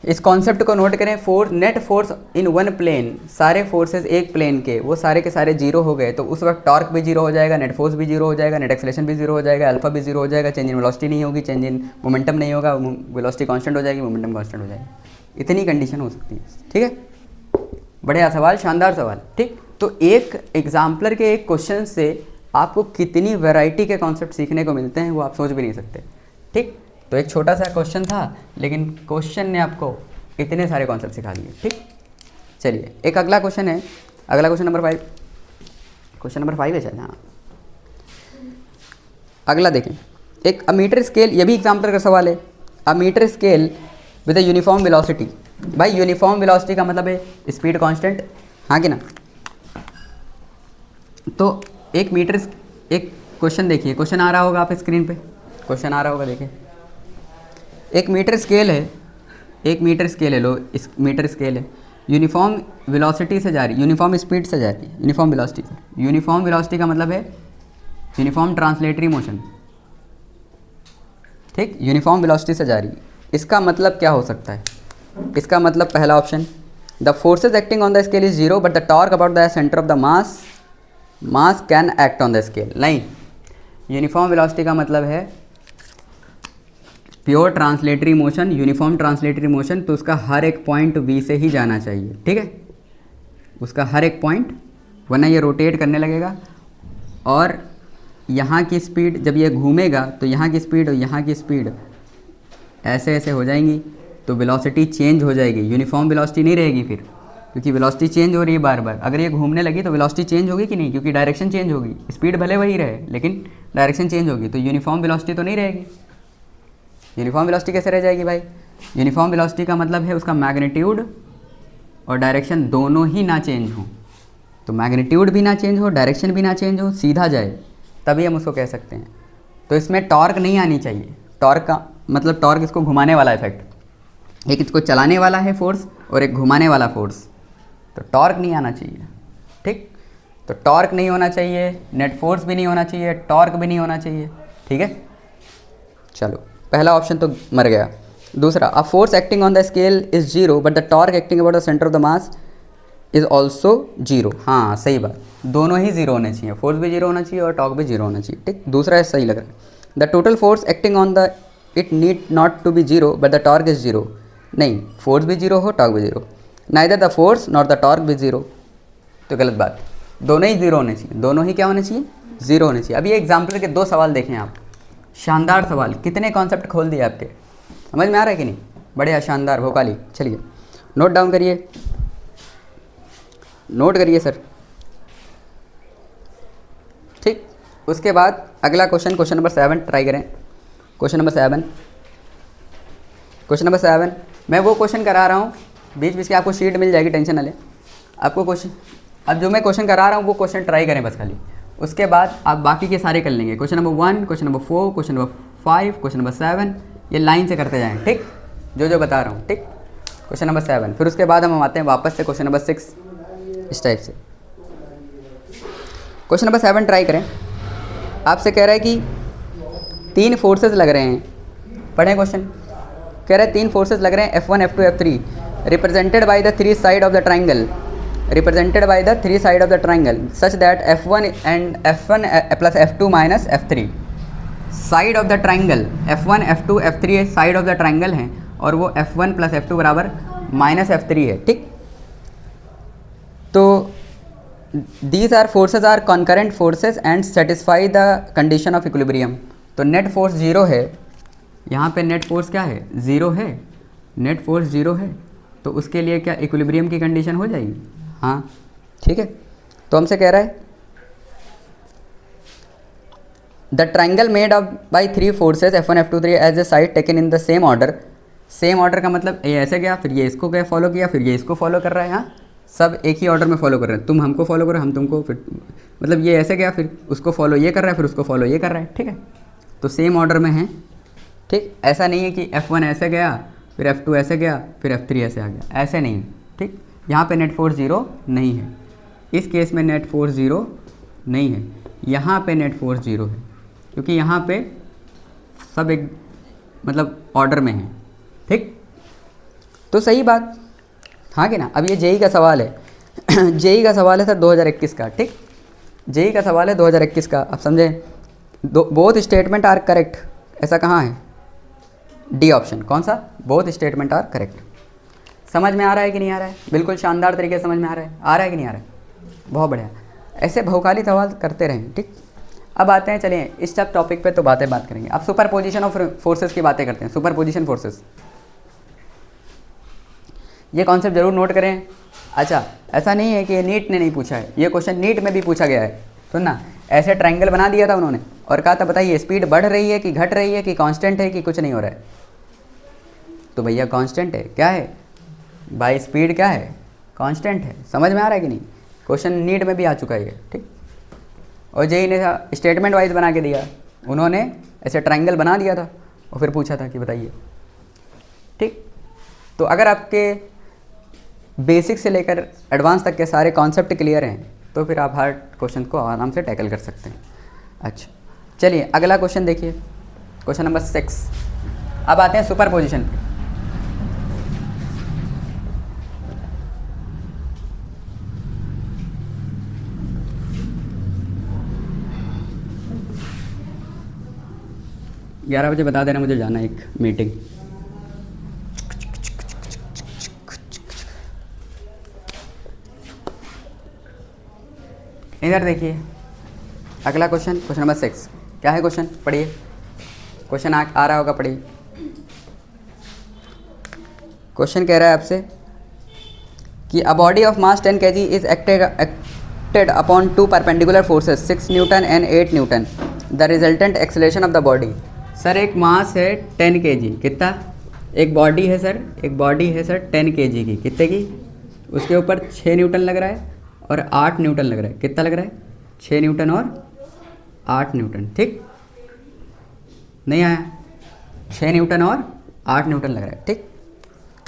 इस कॉन्सेप्ट को नोट करें, net force in one plane, सारे फोर्सेस एक प्लेन के वो सारे के सारे जीरो हो गए तो उस वक्त टॉर्क भी जीरो हो जाएगा, नेट फोर्स भी जीरो हो जाएगा, नेट एक्सेलरेशन भी जीरो हो जाएगा, अल्फा भी जीरो हो जाएगा, चेंज इन वेलोसिटी नहीं होगी, चेंज इन मोमेंटम नहीं होगा, वेलोसिटी कांस्टेंट हो जाएगी, मोमेंटम कांस्टेंट हो जाएगी। इतनी कंडीशन हो सकती है। ठीक है, बढ़िया सवाल, शानदार सवाल। ठीक, तो एक एग्जाम्पलर के एक क्वेश्चन से आपको कितनी वैरायटी के कॉन्सेप्ट सीखने को मिलते हैं वो आप सोच भी नहीं सकते। ठीक, तो एक छोटा सा क्वेश्चन था लेकिन क्वेश्चन ने आपको इतने सारे कॉन्सेप्ट सिखा दिए। ठीक, चलिए एक अगला क्वेश्चन है, अगला क्वेश्चन नंबर 5, क्वेश्चन नंबर 5 है शायद, हाँ। अगला देखें, एक अ मीटर स्केल, ये भी एग्जाम्पल का सवाल है। A metre scale with a uniform velocity. भाई यूनिफॉर्म वेलोसिटी का मतलब है स्पीड कांस्टेंट, हाँ कि ना? तो एक क्वेश्चन देखिए, क्वेश्चन आ रहा होगा आप स्क्रीन पे, क्वेश्चन आ रहा होगा, देखिए। एक मीटर स्केल है, एक मीटर स्केल है, लो इस मीटर स्केल है, यूनिफॉर्म वेलोसिटी से जा रही, यूनिफॉर्म स्पीड से जा रही है, यूनिफॉर्म वेलोसिटी से। यूनिफॉर्म वेलोसिटी का मतलब है यूनिफॉर्म ट्रांसलेटरी मोशन। ठीक, यूनिफॉर्म वेलोसिटी से जा रही है, इसका मतलब क्या हो सकता है? इसका मतलब पहला option, the forces acting on the scale is zero but the torque about the centre of the mass can act on the scale. नहीं, यूनिफॉर्म वेलोसिटी का मतलब है pure translatory motion, uniform translatory motion, तो उसका हर एक point v से ही जाना चाहिए। ठीक है, उसका हर एक पॉइंट, वरना ये रोटेट करने लगेगा और यहाँ की स्पीड जब ये घूमेगा तो यहाँ की स्पीड और यहाँ की स्पीड ऐसे ऐसे हो जाएंगी, तो वेलोसिटी चेंज हो जाएगी, यूनिफॉर्म वेलोसिटी नहीं रहेगी फिर, क्योंकि वेलोसिटी चेंज हो रही है बार बार। अगर ये घूमने लगी तो वेलोसिटी चेंज होगी कि नहीं? क्योंकि डायरेक्शन चेंज होगी, स्पीड भले वही रहे लेकिन डायरेक्शन चेंज होगी, तो यूनिफॉर्म वेलोसिटी तो नहीं रहेगी। यूनिफॉर्म वेलोसिटी कैसे रह जाएगी भाई? यूनिफॉर्म वेलोसिटी का मतलब है उसका मैग्नीट्यूड और डायरेक्शन दोनों ही ना चेंज हो, तो मैग्नीट्यूड भी ना चेंज हो, डायरेक्शन भी ना चेंज हो, सीधा जाए, तभी हम उसको कह सकते हैं। तो इसमें टॉर्क नहीं आनी चाहिए। टॉर्क का मतलब टॉर्क इसको घुमाने वाला इफेक्ट, एक इसको चलाने वाला है फोर्स और एक घुमाने वाला फोर्स, तो टॉर्क नहीं आना चाहिए। ठीक, तो टॉर्क नहीं होना चाहिए, नेट फोर्स भी नहीं होना चाहिए, टॉर्क भी नहीं होना चाहिए। ठीक है, चलो पहला ऑप्शन तो मर गया। दूसरा, a force acting on the scale is zero but the torque acting about the centre of the mass is also zero. हाँ सही बात, दोनों ही जीरो होने चाहिए, फोर्स भी जीरो होना चाहिए और टॉर्क भी जीरो होना चाहिए। ठीक, दूसरा सही लग रहा है। The total force acting on the it need not to be zero but the torque is zero. नहीं, फोर्स भी जीरो हो, टॉर्क भी zero, neither the force not the torque भी जीरो, तो गलत बात। दोनों ही जीरो होने चाहिए, दोनों ही क्या होने चाहिए? जीरो होने चाहिए। अभी एग्जाम्पल के 2 सवाल देखें आप, शानदार सवाल, कितने कॉन्सेप्ट खोल दिए आपके, समझ में आ रहा है कि नहीं? बढ़िया, शानदार, भोकाली। चलिए नोट डाउन करिए, नोट करिए सर। ठीक, उसके बाद अगला क्वेश्चन, क्वेश्चन नंबर 7 ट्राई करें। क्वेश्चन नंबर 7, क्वेश्चन नंबर 7 मैं वो क्वेश्चन करा रहा हूँ, बीच बीच के आपको शीट मिल जाएगी, टेंशन ना ले। आपको क्वेश्चन, अब जो मैं क्वेश्चन करा रहा हूँ वो क्वेश्चन ट्राई करें बस खाली, उसके बाद आप बाकी के सारे कर लेंगे। Question number 1, question number 4, question number 5, question number 7, ये लाइन से करते जाएँ। ठीक, जो बता रहा हूँ। ठीक, क्वेश्चन नंबर 7, फिर उसके बाद हम आते हैं वापस से क्वेश्चन नंबर 6, इस टाइप से। क्वेश्चन नंबर 7 ट्राई करें। आपसे कह रहा है कि 3 फोर्सेस लग रहे हैं, पढ़ें क्वेश्चन। कह रहा है 3 फोर्सेस लग रहे हैं, F1, F2, F3, represented by the 3 side of the triangle, represented by the 3 side of the triangle such that F1 and F1 plus F2 minus F3 side of the triangle, F1 F2 F3 side of the triangle हैं और वो F1 plus F2 बराबर minus F3 है। ठीक, तो these are forces are concurrent forces and satisfy the condition of equilibrium। तो net force zero है, यहाँ पे नेट फोर्स क्या है? ज़ीरो है, नेट फोर्स जीरो है, तो उसके लिए क्या इक्विलिब्रियम की कंडीशन हो जाएगी? हाँ ठीक है। तो हमसे कह रहा है the triangle made up by 3 forces F1 F2 3 as a side taken in the same order. Same order का मतलब ये ऐसे गया, फिर ये इसको क्या फॉलो किया, फिर ये इसको फॉलो कर रहा है। हाँ, सब एक ही ऑर्डर में फॉलो कर रहे हैं, तुम हमको फॉलो करो, हम तुमको, फिर मतलब ये ऐसे गया, फिर उसको फॉलो ये कर रहा है, फिर उसको फॉलो ये कर रहा है। ठीक है, तो सेम ऑर्डर में है। ठीक, ऐसा नहीं है कि F1 ऐसे गया, फिर F2 ऐसे गया, फिर F3 ऐसे आ गया, ऐसे नहीं है। ठीक, यहाँ पे नेट फोर्स ज़ीरो नहीं है, इस केस में नेट फोर्स ज़ीरो नहीं है, यहाँ पे नेट फोर्स ज़ीरो है, क्योंकि यहाँ पे सब मतलब ऑर्डर में हैं, ठीक। तो सही बात, हाँ कि ना। अब ये जेई का सवाल है जेई का सवाल है सर 2021 का, ठीक। जेई का सवाल है 2021 का। अब समझे, बोथ स्टेटमेंट आर करेक्ट, ऐसा कहाँ है? D option. कौन सा? Both statement are correct. समझ में आ रहा है कि नहीं आ रहा है? बिल्कुल शानदार तरीके से समझ में आ रहा है कि नहीं आ रहा है? बहुत बढ़िया। ऐसे बहुकाली सवाल करते रहें, ठीक। अब आते हैं, चलिए इस सब टॉपिक पे तो बात करेंगे। अब सुपर पोजिशन ऑफ फोर्सेस की बातें करते हैं। सुपर पोजिशन फोर्सेस, ये कॉन्सेप्ट जरूर नोट करें। अच्छा, ऐसा नहीं है कि नीट ने नहीं पूछा है, ये क्वेश्चन नीट में भी पूछा गया है। सुनना, ऐसे ट्रायंगल बना दिया था उन्होंने और कहा था बताइए स्पीड बढ़ रही है कि घट रही है कि कांस्टेंट है कि कुछ नहीं हो रहा है। तो भैया कांस्टेंट है। क्या है भाई? स्पीड क्या है? कांस्टेंट है। समझ में आ रहा है कि नहीं? क्वेश्चन नीट में भी आ चुका है ये, ठीक। और जेई ने स्टेटमेंट वाइज बना के दिया, उन्होंने ऐसे ट्रायंगल बना दिया था और फिर पूछा था कि बताइए, ठीक। तो अगर आपके बेसिक से लेकर एडवांस तक के सारे कॉन्सेप्ट क्लियर हैं तो फिर आप हर क्वेश्चन को आराम से टैकल कर सकते हैं। अच्छा, चलिए अगला क्वेश्चन देखिए, क्वेश्चन नंबर 6। अब आते हैं सुपर पोजिशन पे। ग्यारह बजे बता देना, मुझे जाना है एक मीटिंग। इधर देखिए अगला क्वेश्चन, क्वेश्चन नंबर 6। क्या है क्वेश्चन? पढ़िए, क्वेश्चन आ रहा होगा, पढ़िए। क्वेश्चन कह रहा है आपसे कि अ body of mass 10 kg is acted upon two perpendicular forces 6 Newton and 8 Newton. The resultant acceleration of the body. Sir एक मास है 10 kg, कितना? एक बॉडी है सर, 10 kg की, कितने की? उसके ऊपर 6 न्यूटन लग रहा है और 8 न्यूटन लग रहा है। कितना लग रहा है? 6 न्यूटन और 8 न्यूटन, ठीक। नहीं आया? 6 न्यूटन और 8 न्यूटन लग रहा है, ठीक।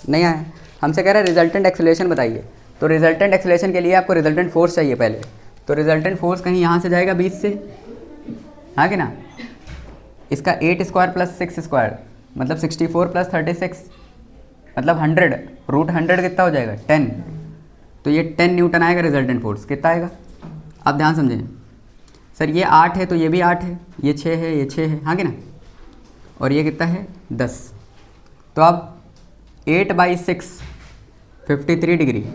नहीं आया? हमसे कह रहा है रिजल्टेंट एक्सेलरेशन बताइए। तो रिजल्टेंट एक्सेलरेशन के लिए आपको रिजल्टेंट फोर्स चाहिए पहले। तो रिजल्टेंट फोर्स कहीं यहाँ से जाएगा 20 से, हाँ कि ना। इसका 8 स्क्वायर प्लस 6 स्क्वायर मतलब 64 प्लस 36 मतलब 100, रूट 100 कितना हो जाएगा? 10। तो ये 10 न्यूटन आएगा रिजल्टेंट फोर्स। कितना आएगा? आप ध्यान समझें सर, ये 8 है तो ये भी 8 है, ये 6 है, ये 6 है, हाँ कि ना। और ये कितना है? 10। तो अब 8/6 53 डिग्री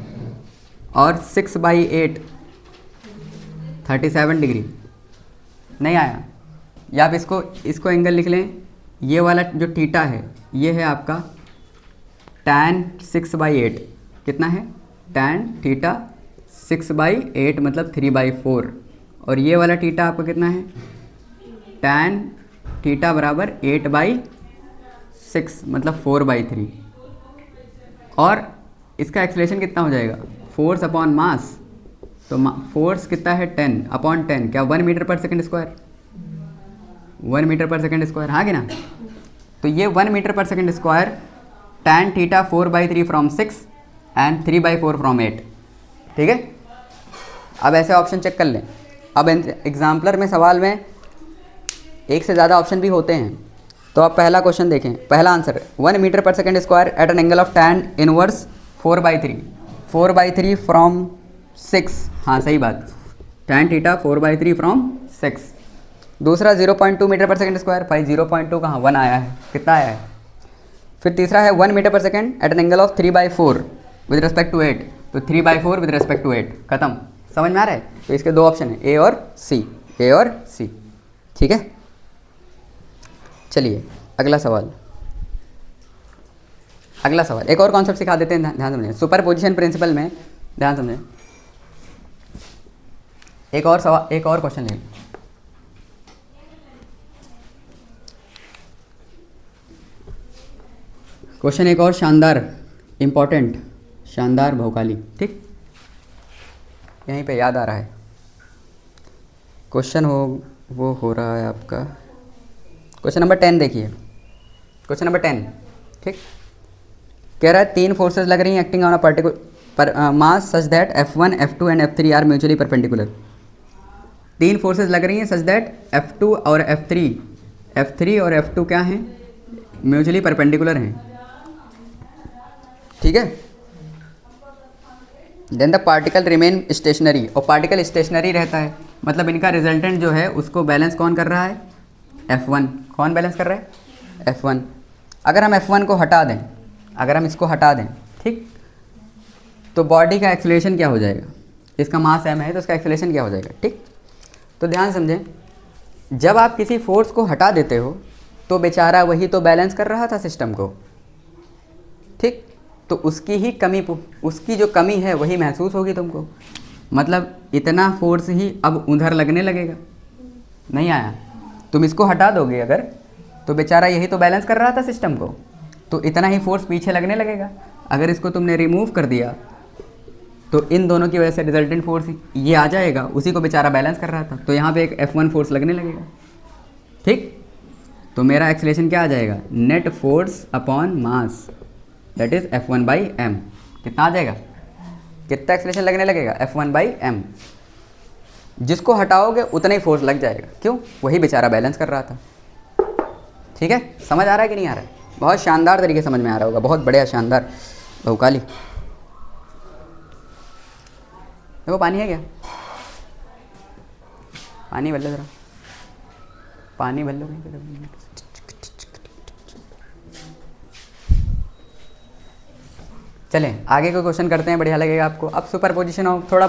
और 6/8 37 डिग्री। नहीं आया? या आप इसको एंगल लिख लें। ये वाला जो थीटा है ये है आपका tan 6/8। कितना है? tan थीटा 6/8 मतलब 3/4। और ये वाला थीटा आपका कितना है? tan थीटा बराबर 8/6 मतलब 4/3। और इसका एक्सेलरेशन कितना हो जाएगा? Force upon mass. तो फोर्स कितना है? 10 अपॉन 10, क्या 1 metre per second square? 1 metre per second square, हाँ कि ना। तो ये 1 metre per second square tan theta 4/3 from 6 and 3/4 from 8, ठीक है। अब ऐसे ऑप्शन चेक कर लें। अब एग्जाम्पलर में सवाल में एक से ज़्यादा ऑप्शन भी होते हैं। तो आप पहला क्वेश्चन देखें, पहला answer 1 metre per second square at an angle of tan inverse 4/3 from 6, हाँ सही बात, tan थीटा 4/3 फ्रॉम 6। दूसरा 0.2 मीटर पर सेकंड स्क्वायर, भाई 0.2 कहाँ, 1 आया है, कितना आया है। फिर तीसरा है 1 metre per second at an angle of 3/4 with respect to 8, तो 3/4 विद रिस्पेक्ट टू 8, खत्म। समझ में आ रहा है? तो इसके दो ऑप्शन है, ए और सी, ठीक है। चलिए अगला सवाल, एक और कॉन्सेप्ट सिखा देते हैं, ध्यान समझें। सुपर पोजिशन प्रिंसिपल में ध्यान समझें, एक और क्वेश्चन लें। क्वेश्चन एक और शानदार, इम्पॉर्टेंट, शानदार बहुकाली, ठीक, यहीं पे याद आ रहा है। क्वेश्चन हो रहा है आपका क्वेश्चन नंबर 10 देखिए, क्वेश्चन नंबर 10, ठीक। कह रहा है 3 फोर्सेस लग रही हैं acting on a particular mass such that F1, F2 and F3 are mutually perpendicular. 3 forces लग रही हैं सच दैट F2 और F3 और F2 क्या हैं? म्यूचुअली परपेंडिकुलर हैं, ठीक है। Then the particle remain stationary, और पार्टिकल स्टेशनरी रहता है, मतलब इनका रिजल्टेंट जो है उसको बैलेंस कौन कर रहा है, F1। कौन बैलेंस कर रहा है, F1। अगर हम F1 को हटा दें, अगर हम इसको हटा दें, ठीक, तो बॉडी का एक्सीलरेशन क्या हो जाएगा, इसका मास m है तो इसका एक्सीलरेशन क्या हो जाएगा, ठीक। तो ध्यान समझें, जब आप किसी फोर्स को हटा देते हो तो बेचारा वही तो बैलेंस कर रहा था सिस्टम को, ठीक, तो उसकी ही कमी, उसकी जो कमी है वही महसूस होगी तुमको, मतलब इतना फोर्स ही अब उधर लगने लगेगा। नहीं आया, तुम इसको हटा दोगे अगर, तो बेचारा यही तो बैलेंस कर रहा था सिस्टम को, तो इतना ही फोर्स पीछे लगने लगेगा। अगर इसको तुमने रिमूव कर दिया तो इन दोनों की वजह से रिजल्टेंट फोर्स ये आ जाएगा, उसी को बेचारा बैलेंस कर रहा था, तो यहाँ पे एक F1 फोर्स लगने लगेगा, ठीक। तो मेरा एक्सीलरेशन क्या आ जाएगा, net force upon mass, that is F1/m। कितना आ जाएगा, कितना एक्सीलरेशन लगने लगेगा, F1/m। जिसको हटाओगे उतना ही फोर्स लग जाएगा, क्यों, वही बेचारा बैलेंस कर रहा था, ठीक है। समझ आ रहा है कि नहीं आ रहा है, बहुत शानदार तरीके समझ में आ रहा होगा, बहुत बढ़िया शानदार। बहुकाली देखो, पानी है क्या, पानी भर लो ज़रा, पानी भर लो। चलें आगे कोई क्वेश्चन करते हैं, बढ़िया लगेगा आपको। अब सुपरपोजिशन ऑफ थोड़ा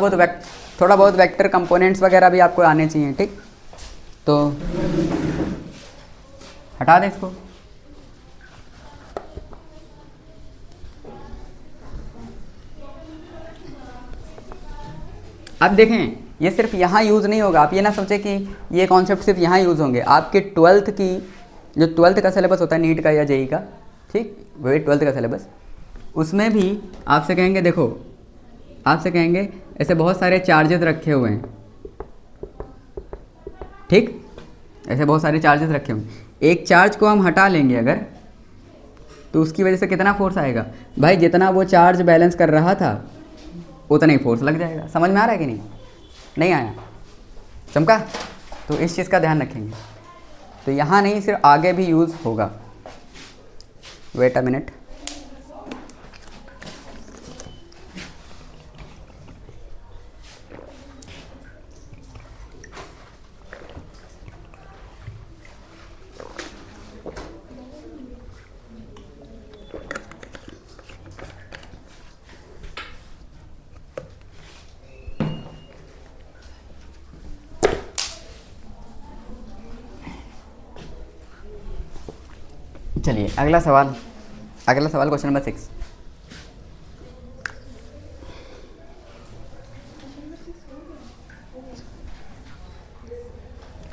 बहुत वेक्टर कंपोनेंट्स वगैरह भी आपको आने चाहिए, ठीक। तो हटा दें इसको, अब देखें ये सिर्फ यहाँ यूज़ नहीं होगा, आप ये ना सोचें कि ये कॉन्सेप्ट सिर्फ यहाँ यूज़ होंगे। आपके 12th की जो 12th का सिलेबस होता है नीट का या जेई का, ठीक, वही 12th का सिलेबस, उसमें भी आपसे कहेंगे, देखो आपसे कहेंगे ऐसे बहुत सारे चार्जेस रखे हुए हैं, ठीक, ऐसे बहुत सारे चार्जेस रखे हुए हैं। एक चार्ज को हम हटा लेंगे अगर, तो उसकी वजह से कितना फोर्स आएगा भाई, जितना वो चार्ज बैलेंस कर रहा था उतना ही फोर्स लग जाएगा। समझ में आ रहा है कि नहीं, नहीं आया, चमका। तो इस चीज़ का ध्यान रखेंगे, तो यहाँ नहीं सिर्फ आगे भी यूज़ होगा। वेट अ मिनट, चलिए अगला सवाल क्वेश्चन नंबर 6।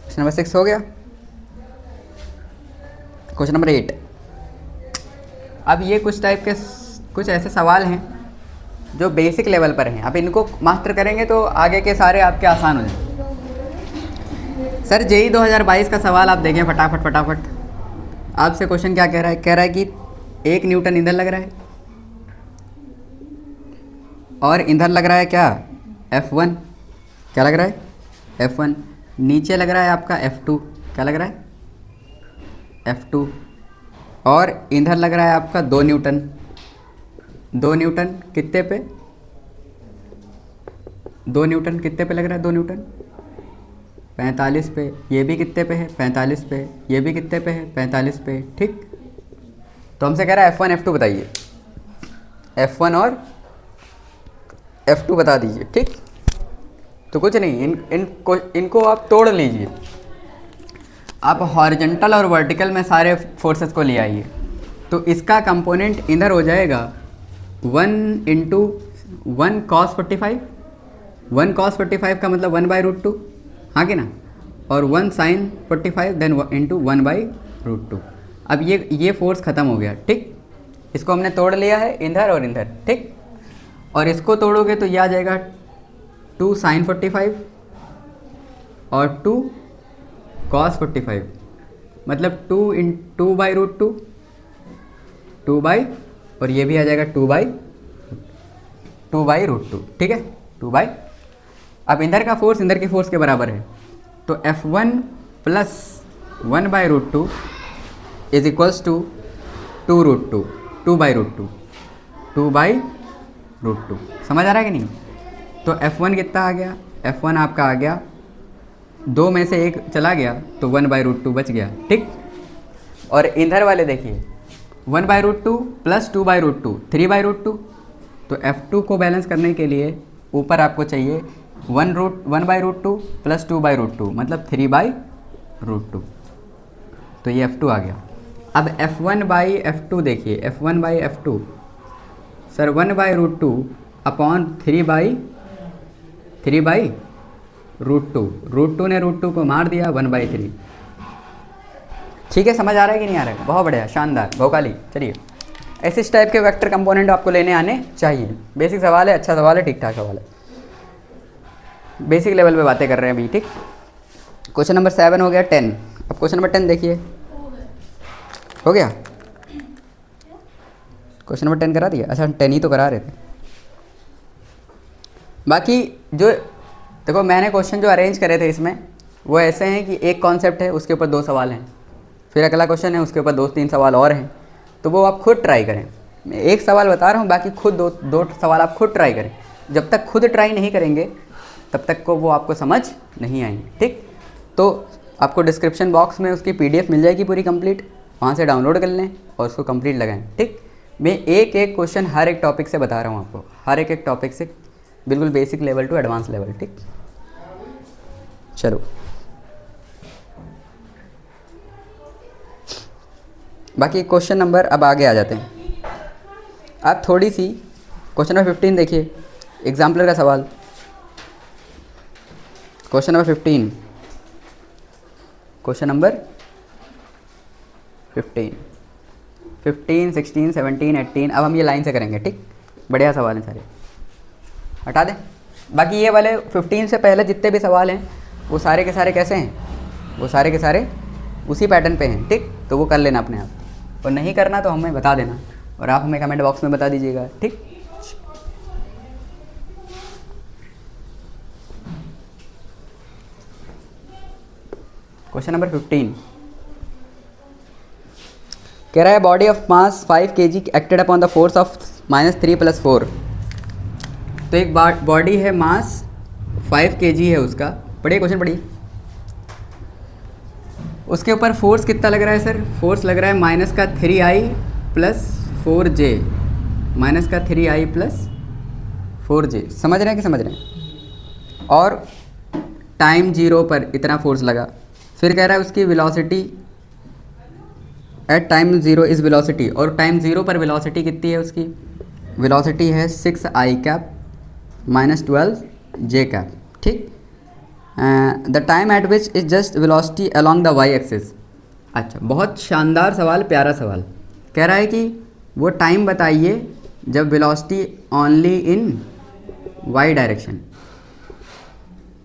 क्वेश्चन नंबर 6 हो गया। Question number 8। अब ये कुछ ऐसे सवाल हैं जो बेसिक लेवल पर हैं। अब इनको मास्टर करेंगे तो आगे के सारे आपके आसान हो जाएंगे। सर जेई 2022 का सवाल आप देखें फटाफट। आपसे क्वेश्चन क्या कह रहा है, कह रहा है कि 1 न्यूटन इधर लग रहा है और इधर लग रहा है क्या, F1। क्या लग रहा है, F1। नीचे लग रहा है आपका F2। क्या लग रहा है, F2। और इधर लग रहा है आपका 2 न्यूटन। 2 न्यूटन कितने पे, 2 न्यूटन कितने पे लग रहा है, 2 न्यूटन 45 पे। ये भी कितने पे है, 45 पे। ये भी कितने पे है, 45 पे, ठीक। तो हमसे कह रहा है F1 F2 बताइए, F1 और F2 बता दीजिए, ठीक। तो कुछ नहीं, इनको आप तोड़ लीजिए। आप हॉरिजॉन्टल और वर्टिकल में सारे फोर्सेस को ले आइए, तो इसका कंपोनेंट इधर हो जाएगा 1 × 1 cos 45। 1 cos 45 का मतलब 1/√2, हाँ कि ना, और 1 sin 45 देन इंटू 1/√2। अब ये फोर्स ख़त्म हो गया, ठीक। इसको हमने तोड़ लिया है इधर और इधर, ठीक। और इसको तोड़ोगे तो ये आ जाएगा 2 sin 45 और 2 cos 45, मतलब 2/√2, 2 और ये भी आ जाएगा 2/√2, ठीक है, 2 अब इधर का फोर्स इधर के फोर्स के बराबर है, तो F1 + 1/√2 इज इक्वल्स टू 2√2, 2/√2, 2/√2। समझ आ रहा है कि नहीं? तो F1 कितना आ गया? F1 आपका आ गया, 2 में से 1 चला गया तो 1/√2 बच गया, ठीक। और इधर वाले देखिए 1/√2 प्लस 2/√2, 3/√2। तो F2 को बैलेंस करने के लिए ऊपर आपको चाहिए 1/√2 प्लस 2/√2 मतलब 3/√2। तो ये F2 आ गया। अब F1/F2 देखिए, F1/F2 सर 1/√2 अपॉन 3/√2, √2 ने √2 को मार दिया 1/3। ठीक है, समझ आ रहा है कि नहीं आ रहा है? बहुत बढ़िया, शानदार, भोकाली। चलिए, ऐसे इस टाइप के वेक्टर कंपोनेंट आपको लेने आने चाहिए। बेसिक सवाल है, अच्छा सवाल है, ठीक ठाक सवाल है, बेसिक लेवल पे बातें कर रहे हैं अभी, ठीक। क्वेश्चन नंबर 7 हो गया 10। अब क्वेश्चन नंबर 10 देखिए, हो गया क्वेश्चन नंबर 10 करा दिया? अच्छा, 10 ही तो करा रहे थे। बाकी जो देखो मैंने क्वेश्चन जो अरेंज करे थे इसमें वो ऐसे हैं कि एक कॉन्सेप्ट है, उसके ऊपर 2 सवाल हैं, फिर अगला क्वेश्चन है, उसके ऊपर 2-3 सवाल और हैं। तो वो आप खुद ट्राई करें। मैं एक सवाल बता रहा हूँ, बाकी खुद दो सवाल आप खुद ट्राई करें। जब तक खुद ट्राई नहीं करेंगे तब तक को वो आपको समझ नहीं आएंगे, ठीक। तो आपको डिस्क्रिप्शन बॉक्स में उसकी PDF मिल जाएगी पूरी कंप्लीट, वहाँ से डाउनलोड कर लें और उसको कंप्लीट लगाएं, ठीक। मैं एक एक क्वेश्चन हर एक टॉपिक से बता रहा हूँ आपको, हर एक टॉपिक से, बिल्कुल basic level to advance level, ठीक। चलो, बाकी क्वेश्चन नंबर अब आगे आ जाते हैं। आप थोड़ी सी क्वेश्चन नंबर 15 देखिए, एग्जाम्पलर का सवाल। Question number 15, question number 15, 16, 17, 18। अब हम ये लाइन से करेंगे, ठीक। बढ़िया सवाल हैं सारे, हटा दें। बाकी ये वाले 15 से पहले जितने भी सवाल हैं वो सारे के सारे कैसे हैं? वो सारे के सारे उसी पैटर्न पे हैं, ठीक। तो वो कर लेना अपने आप, और नहीं करना तो हमें बता देना, और आप हमें कमेंट बॉक्स में बता दीजिएगा, ठीक। क्वेश्चन नंबर 15 कह रहा है body of mass 5 kg acted upon the force of -3 + 4। तो एक बॉडी है, मास 5 kg है उसका, पढ़िए क्वेश्चन पढ़िए। उसके ऊपर फोर्स कितना लग रहा है सर? फोर्स लग रहा है -3i + 4j, -3i + 4j। समझ रहे हैं कि समझ रहे हैं? और टाइम 0 पर इतना फोर्स लगा। फिर कह रहा है उसकी velocity at time 0 is velocity, और टाइम 0 पर वेलोसिटी कितनी है? उसकी वेलोसिटी है 6i कैप -12j कैप, ठीक। The time eight which is just velocity along the y axis. अच्छा, बहुत शानदार सवाल, प्यारा सवाल। कह रहा है कि वो टाइम बताइए जब velocity only in y direction,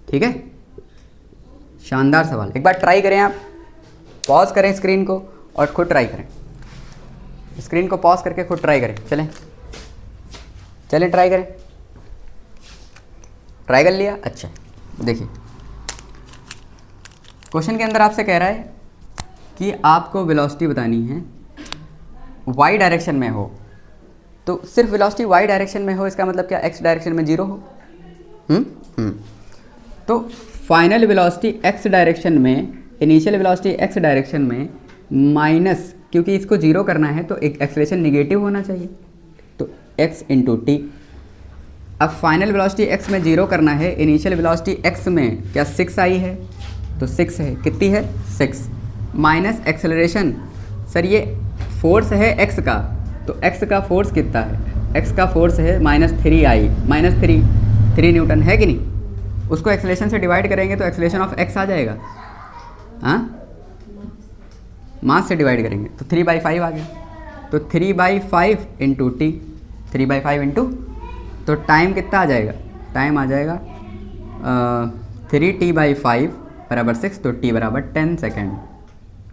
ठीक है। शानदार सवाल, एक बार ट्राई करें आप, पॉज करें स्क्रीन को और खुद ट्राई करें। स्क्रीन को पॉज करके खुद ट्राई करें। चलें ट्राई करें। ट्राई कर लिया? अच्छा, देखिए क्वेश्चन के अंदर आपसे कह रहा है कि आपको वेलोसिटी बतानी है y डायरेक्शन में हो। तो सिर्फ वेलोसिटी y डायरेक्शन में हो, इसका मतलब क्या? x डायरेक्शन में 0 हो। तो फाइनल वेलोसिटी x डायरेक्शन में, इनिशियल वेलोसिटी x डायरेक्शन में माइनस, क्योंकि इसको 0 करना है तो एक एक्सेलरेशन निगेटिव होना चाहिए, तो x × t। अब फाइनल वेलोसिटी x में 0 करना है, इनिशियल वेलोसिटी x में क्या 6i है, तो 6 है, कितनी है? 6 माइनस एक्सेलरेशन। सर ये फोर्स है x का, तो x का फोर्स कितना है? x का फोर्स है -3i, -3 न्यूटन है कि नहीं? उसको एक्सेलरेशन से डिवाइड करेंगे तो एक्सेलरेशन ऑफ x आ जाएगा, हाँ, मास से डिवाइड करेंगे तो 3/5 आ गया। तो 3/5 × t, 3/5 × तो टाइम कितना आ जाएगा? टाइम आ जाएगा 3t/5 = 6, तो t = 10 सेकेंड।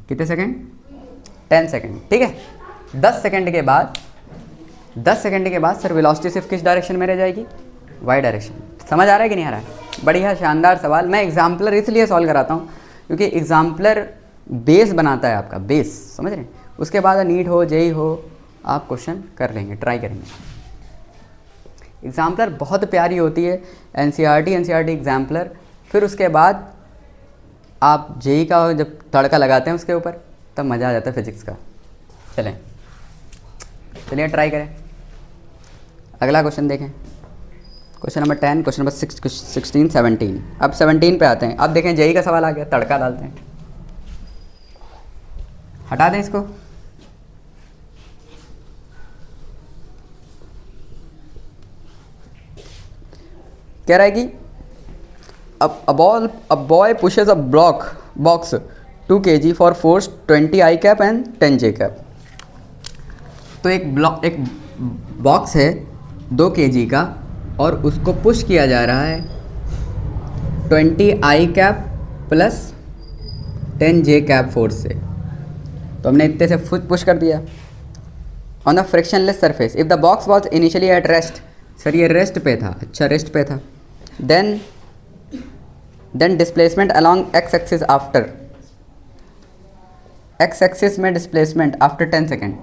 कितने सेकेंड? 10 सेकेंड, ठीक है। 10 सेकेंड के बाद सर वेलोसिटी सिर्फ किस डायरेक्शन में रह जाएगी? y direction. समझ आ रहा है कि नहीं आ रहा है? बढ़िया, शानदार सवाल। मैं एग्जाम्पलर इसलिए सॉल्व कराता हूँ क्योंकि एग्जाम्पलर बेस बनाता है आपका, बेस, समझ रहे हैं? उसके बाद नीट हो जेई हो आप क्वेश्चन कर लेंगे, ट्राई करेंगे। एग्जाम्पलर बहुत प्यारी होती है, एनसीईआरटी एग्जाम्पलर। फिर उसके बाद आप जेई का जब तड़का लगाते हैं उसके ऊपर तब मज़ा आ जाता है फिजिक्स का। चलिए ट्राई करें। अगला क्वेश्चन देखें, क्वेश्चन नंबर 10, क्वेश्चन नंबर 16, 17। अब 17 पे आते हैं। अब देखें जेई का सवाल आ गया, तड़का डालते हैं। हटा दें इसको। कह रहा है कि a boy pushes a box 2 kg for force 20 I cap and 10 J cap। तो एक बॉक्स है 2 kg का और उसको पुश किया जा रहा है 20 I cap plus 10 J cap force से। तो हमने इतने से पुश कर दिया on the frictionless surface if the box was initially at rest. Sir ये रेस्ट पे था, अच्छा रेस्ट पे था। Then displacement along X axis after, X axis में डिस्प्लेसमेंट आफ्टर 10 सेकेंड।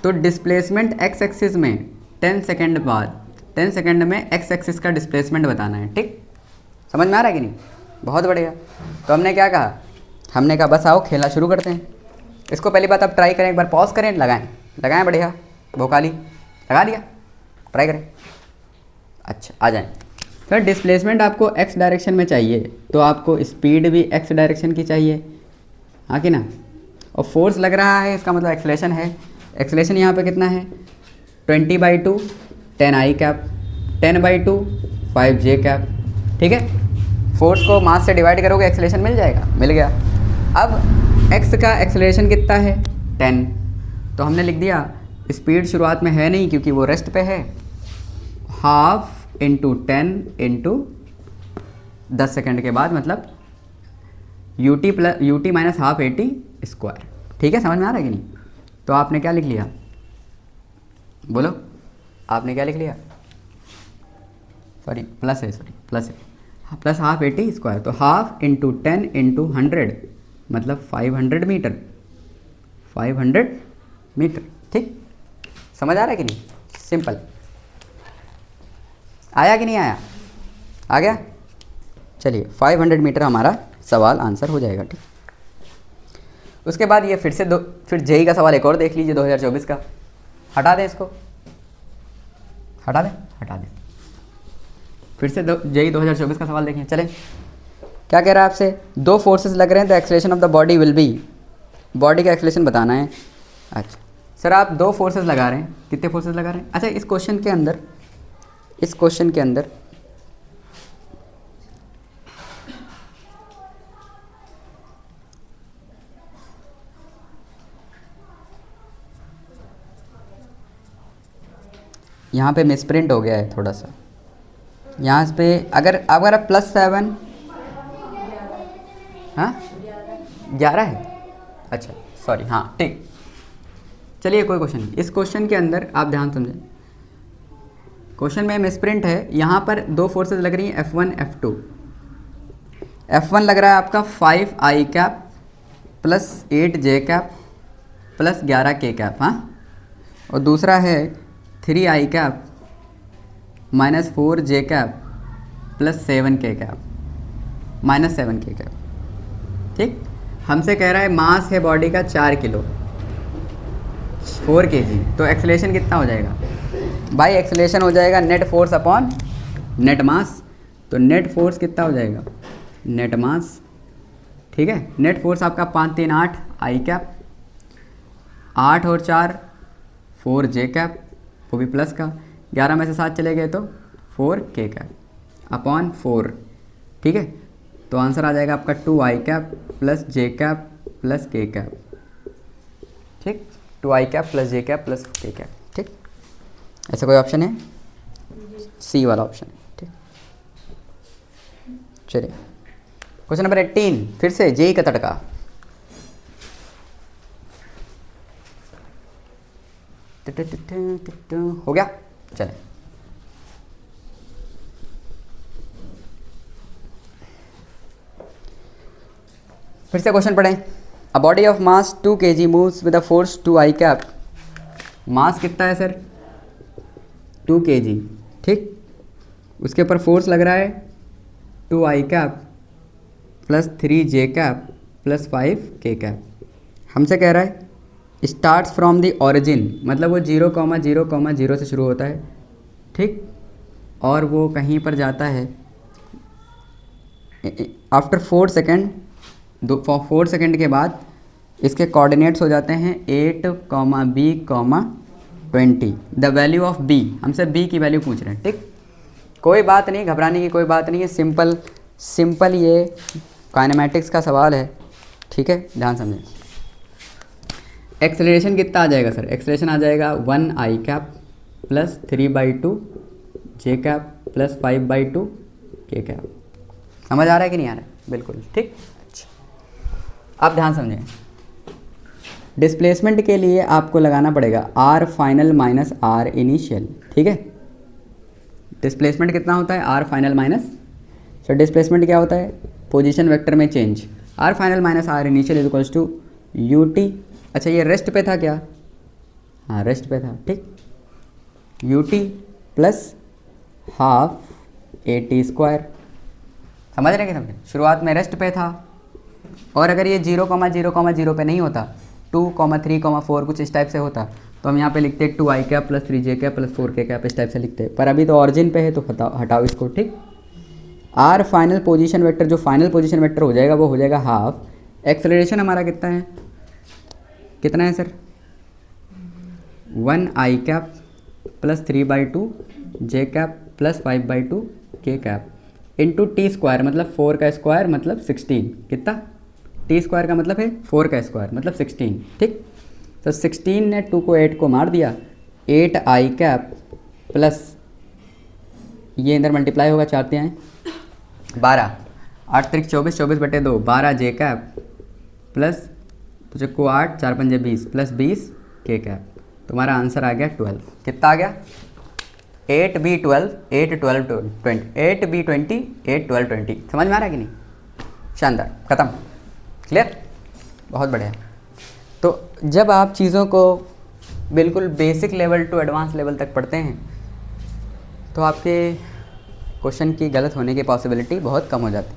तो डिस्प्लेसमेंट एक्स एक्सिस में 10 सेकेंड बाद, 10 सेकेंड में एक्स एक्सिस का डिस्प्लेसमेंट बताना है। ठीक, समझ में आ रहा है कि नहीं? बहुत बढ़िया। तो हमने क्या कहा, हमने कहा बस आओ खेलना शुरू करते हैं। इसको पहली बात आप ट्राई करें, एक बार पॉज करें, लगाएं बढ़िया भोकाली लगा दिया, ट्राई करें। अच्छा आ जाएं। सर डिस्प्लेसमेंट आपको एक्स डायरेक्शन में चाहिए तो आपको स्पीड भी एक्स डायरेक्शन की चाहिए, हाँ कि ना? और फोर्स लग रहा है, इसका मतलब एक्सेलेरेशन है। एक्सेलेरेशन यहाँ पे कितना है? 20/2 10 I कैप, 10/2 5 J कैप। ठीक है, फोर्स को मास से डिवाइड करोगे एक्सेलेरेशन मिल जाएगा, मिल गया। अब एक्स का एक्सेलेरेशन कितना है? 10। तो हमने लिख दिया स्पीड शुरुआत में है नहीं क्योंकि वो रेस्ट पे है, हाफ इंटू 10 इंटू 10 सेकेंड के बाद, मतलब ut माइनस हाफ 80 स्क्वायर। ठीक है, समझ में आ रहा है कि नहीं? तो आपने क्या लिख लिया, बोलो आपने क्या लिख लिया? सॉरी प्लस है, प्लस हाफ 80 स्क्वायर। तो हाफ इंटू 10 इंटू 100 मतलब 500 मीटर, 500 मीटर। ठीक, समझ आ रहा है कि नहीं? सिंपल। आया कि नहीं आया? आ गया। चलिए 500 मीटर हमारा सवाल आंसर हो जाएगा। ठीक, उसके बाद ये फिर जेई का सवाल एक और देख लीजिए 2024 का। हटा दें इसको, हटा दें। फिर से जेई 2024 का सवाल देखें। चलें, क्या कह रहा है आपसे? 2 फोर्सेस लग रहे हैं, the acceleration of the body will be, body का एक्सेलेरेशन बताना है। अच्छा सर आप 2 फोर्सेस लगा रहे हैं, कितने फोर्सेस लगा रहे हैं? अच्छा इस क्वेश्चन के अंदर यहाँ पे मिसप्रिंट हो गया है थोड़ा सा। यहाँ पे अगर +7, हाँ 11 है, अच्छा सॉरी, हाँ ठीक। चलिए कोई क्वेश्चन नहीं। इस क्वेश्चन के अंदर आप ध्यान समझें, क्वेश्चन में मिसप्रिंट है। यहाँ पर 2 फोर्सेस लग रही हैं F1 F2। F1 लग रहा है आपका 5 I cap plus 8 J cap plus 11 K cap, हाँ। और दूसरा है 3 I cap minus 4 J cap plus 7 K cap minus 7 K cap. ठीक, हमसे कह रहा है मास है बॉडी का 4 किलो, 4 kg। तो एक्सेलेरेशन कितना हो जाएगा भाई? एक्सेलेरेशन हो जाएगा नेट फोर्स अपॉन नेट मास। तो नेट फोर्स कितना हो जाएगा? नेट मास। ठीक है, नेट फोर्स आपका 5 3 8 I कैप, 8 और 4 4 J कैप, वो भी प्लस का, 11 में से 7 चले गए तो 4 K कैप अपॉन 4। ठीक है, तो आंसर आ जाएगा आपका 2 I cap plus J cap plus K cap. ठीक, 2 I cap plus J cap plus K cap. ठीक, ऐसा कोई ऑप्शन है? सी वाला ऑप्शन है। ठीक, चलिए क्वेश्चन नंबर 18, फिर से जेई का तड़का। हो गया, चले फिर से क्वेश्चन पढ़ें। A body of mass 2 kg moves with a force 2 I cap. Mass कितना है सर? 2 kg, ठीक। उसके ऊपर फोर्स लग रहा है 2 I cap plus 3 J cap plus 5 K cap. हमसे कह रहा है स्टार्ट्स फ्रॉम द ऑरिजिन, मतलब वो 0,0,0 से शुरू होता है, ठीक, और वो कहीं पर जाता है आफ्टर 4 सेकेंड, 4 सेकेंड के बाद इसके कोऑर्डिनेट्स हो जाते हैं 8, B, 20। The value of B, हमसे B की वैल्यू पूछ रहे हैं, ठीक। कोई बात नहीं, घबराने की कोई बात नहीं है, सिंपल ये काइनेमैटिक्स का सवाल है, ठीक है, ध्यान समझें। एक्सेलरेशन कितना आ जाएगा सर? एक्सेलरेशन आ जाएगा 1 I cap plus 3/2 J cap plus 5/2 K cap. समझ आ रहा है कि नहीं आ रहा है? बिल्कुल ठीक। अच्छा, आप ध्यान समझें, डिस्प्लेसमेंट के लिए आपको लगाना पड़ेगा R final minus R initial, ठीक है। डिस्प्लेसमेंट कितना होता है? R final minus, sir displacement क्या होता है? पोजीशन वेक्टर में change. R final minus R initial is equals to UT। अच्छा, ये रेस्ट पे था क्या? हाँ, रेस्ट पे था, ठीक। UT plus half AT square. समझ रहे हैं कि समझे? शुरुआत में रेस्ट पे था, और अगर ये 0,0,0 पे नहीं होता, 2, 3, 4 कुछ इस टाइप से होता, तो हम यहाँ पे लिखते 2 I cap plus 3 J cap plus 4 K cap, इस टाइप से लिखते। पर अभी तो ऑरिजिन पे है, तो हटाओ इसको, ठीक। R फाइनल पोजीशन वेक्टर, जो फाइनल पोजीशन वेक्टर हो जाएगा वो हो जाएगा हाफ। एक्सेलरेशन हमारा कितना है? कितना है sir? 1 I cap plus 3/2 J cap plus 5/2 K cap into T square, मतलब 4 का स्क्वायर मतलब 16। कितना? T स्क्वायर का मतलब है 4 का स्क्वायर मतलब 16, ठीक। तो 16 ने 2 को 8 को मार दिया, 8 I कैप प्लस ये अंदर मल्टीप्लाई होगा, 4 आए 12, 8 त्रिक 24, 24/2, 12 J कैप प्लस तुझे को 8, 4 पंजे 20 प्लस 20 K कैप। तुम्हारा आंसर आ गया 12। कितना आ गया? 8B12, 8, 12, 20, 8B20, 8, 12, 20। समझ में आ रहा है कि नहीं? शानदार, ख़त्म, क्लियर, बहुत बढ़िया। तो जब आप चीज़ों को बिल्कुल basic level to advance level तक पढ़ते हैं, तो आपके क्वेश्चन की गलत होने की पॉसिबिलिटी बहुत कम हो जाती है।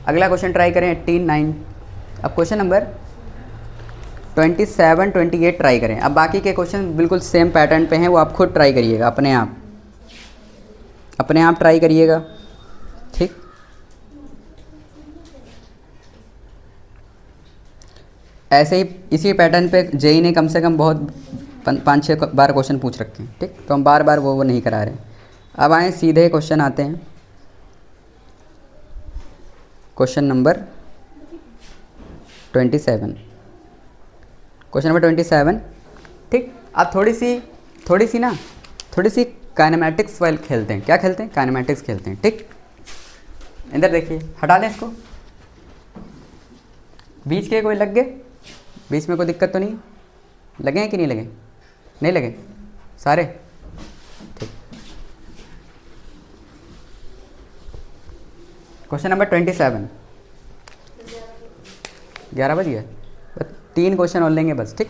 अगला क्वेश्चन ट्राई करें 18, 9। अब क्वेश्चन नंबर 27, 28 ट्राई करें। अब बाकी के क्वेश्चन बिल्कुल सेम पैटर्न पे हैं, वो आप खुद ट्राई करिएगा, अपने आप ट्राई करिएगा, ठीक। ऐसे ही इसी पैटर्न पे जेई ने कम से कम बहुत 5-6 बार क्वेश्चन पूछ रखे हैं, ठीक। तो हम बार बार वो नहीं करा रहे हैं। अब आए सीधे क्वेश्चन आते हैं, क्वेश्चन नंबर 27। क्वेश्चन नंबर 27, ठीक। आप थोड़ी सी काइनेमैटिक्स वाइल खेलते हैं। क्या खेलते हैं? काइनेमैटिक्स खेलते हैं, ठीक। इधर देखिए, हटा दें इसको। बीच के कोई लग गए? बीच में कोई दिक्कत तो नहीं? लगे हैं कि नहीं लगे? नहीं लगे सारे, ठीक। क्वेश्चन नंबर 27, 11 बज गया, 3 क्वेश्चन और लेंगे बस, ठीक।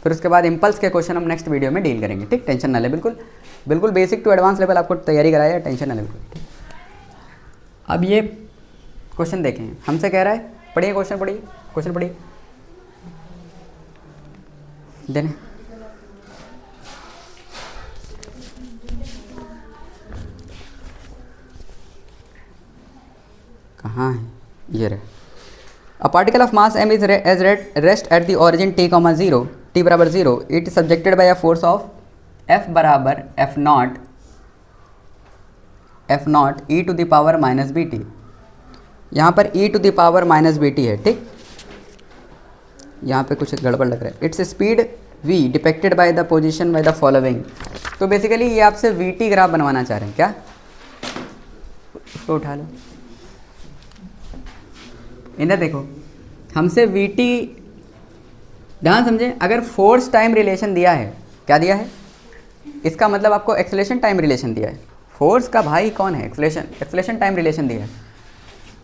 फिर उसके बाद इम्पल्स के क्वेश्चन हम नेक्स्ट वीडियो में डील करेंगे, ठीक। टेंशन ना ले, बिल्कुल बेसिक टू एडवांस लेवल आपको तैयारी कराया है, टेंशन ना ले, बिल्कुल, ठीक। अब ये क्वेश्चन देखें, हमसे कह रहा है, पढ़िए क्वेश्चन पढ़िए देने। कहाँ है? ये रहे। A particle of mass m is rest at the origin t, 0, t बराबर 0. It is subjected by a force of F बराबर F naught e to the power minus B T. यहाँ पर e to the power minus B T है, ठीक। यहाँ पे कुछ गड़बड़ लग रहा है। It's speed v depicted by the position by the following. तो बेसिकली ये आपसे वी टी ग्राफ बनवाना चाह रहे हैं क्या? उसको उठा लो, इधर देखो, हमसे वी टी, ध्यान समझें, अगर फोर्स टाइम रिलेशन दिया है, क्या दिया है? इसका मतलब आपको एक्सेलरेशन टाइम रिलेशन दिया है। फोर्स का भाई कौन है? एक्सेलरेशन टाइम रिलेशन दिया है।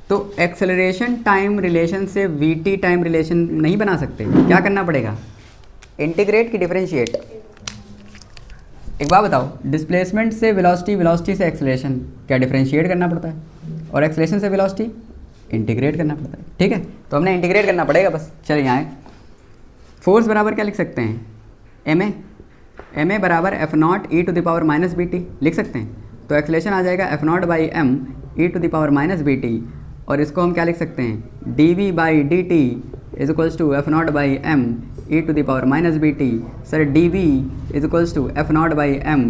तो एक्सेलरेशन टाइम रिलेशन से वीटी टाइम रिलेशन नहीं बना सकते, क्या करना पड़ेगा? इंटीग्रेट की डिफरेंशिएट। एक बात बताओ, डिस्प्लेसमेंट से वेलोसिटी, वेलोसिटी से एक्सेलरेशन क्या डिफरेंशिएट करना पड़ता है, और एक्सेलरेशन से वेलोसिटी इंटीग्रेट करना पड़ता है। ठीक है, तो हमने इंटीग्रेट करना पड़ेगा बस। चलिए यहाँ फोर्स बराबर क्या लिख सकते हैं? एम ए बराबर F naught E to the power minus B T लिख सकते हैं। तो एक्सेलरेशन आ जाएगा F not by M E to the power minus B T, और इसको हम क्या लिख सकते हैं? D we by D T is equals to F not by M E to the power minus B T. Sir D V is equals to F not by M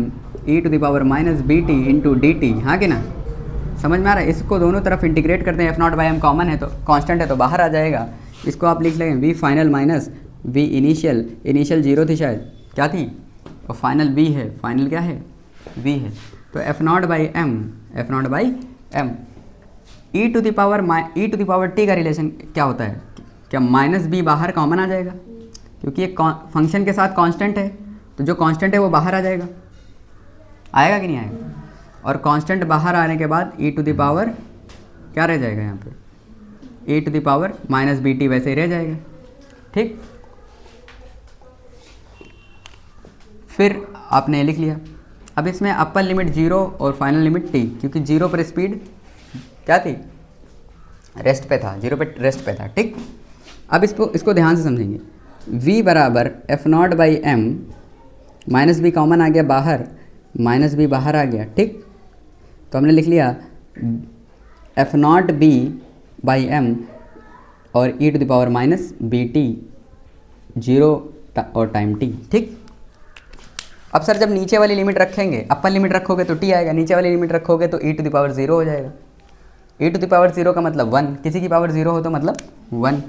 E to the power minus B T into D T. हाँ कि ना, समझ में आ रहा है? इसको दोनों तरफ इंटीग्रेट करते हैं, F not by M common है तो कांस्टेंट है तो बाहर आ जाएगा। इसको आप लिख लेंगे V final minus V initial, initial zero थी शायद, क्या थी, और फाइनल वी है, फाइनल क्या है, वी है। तो F not by M, F not by M E to the power T का रिलेशन क्या होता है? क्या माइनस बी बाहर कॉमन आ जाएगा, क्योंकि एक फंक्शन के साथ कांस्टेंट है, तो जो कांस्टेंट है वो बाहर आ जाएगा, आएगा कि नहीं आएगा? और कांस्टेंट बाहर आने के बाद ई टू द पावर क्या रह जाएगा यहाँ पे? E to the power minus B T वैसे ही रह जाएगा। ठीक, फिर आपने लिख लिया। अब इसमें अपर लिमिट 0 और फाइनल लिमिट t, क्योंकि 0 पर स्पीड क्या थी, रेस्ट पे था, 0 पे रेस्ट पे था। ठीक, अब इसको ध्यान से समझेंगे। v बराबर F not by M, minus B common आ गया बाहर, माइनस बी बाहर आ गया। ठीक, तो हमने लिख लिया F naught B by M और E to the power minus B T, 0 और टाइम t। ठीक, अब सर जब नीचे वाली लिमिट रखेंगे, अपर लिमिट रखोगे तो t आएगा, नीचे वाली लिमिट रखोगे तो ई टू द पावर 0 हो जाएगा। ई टू द पावर 0 का मतलब 1, किसी की पावर 0 हो तो मतलब 1।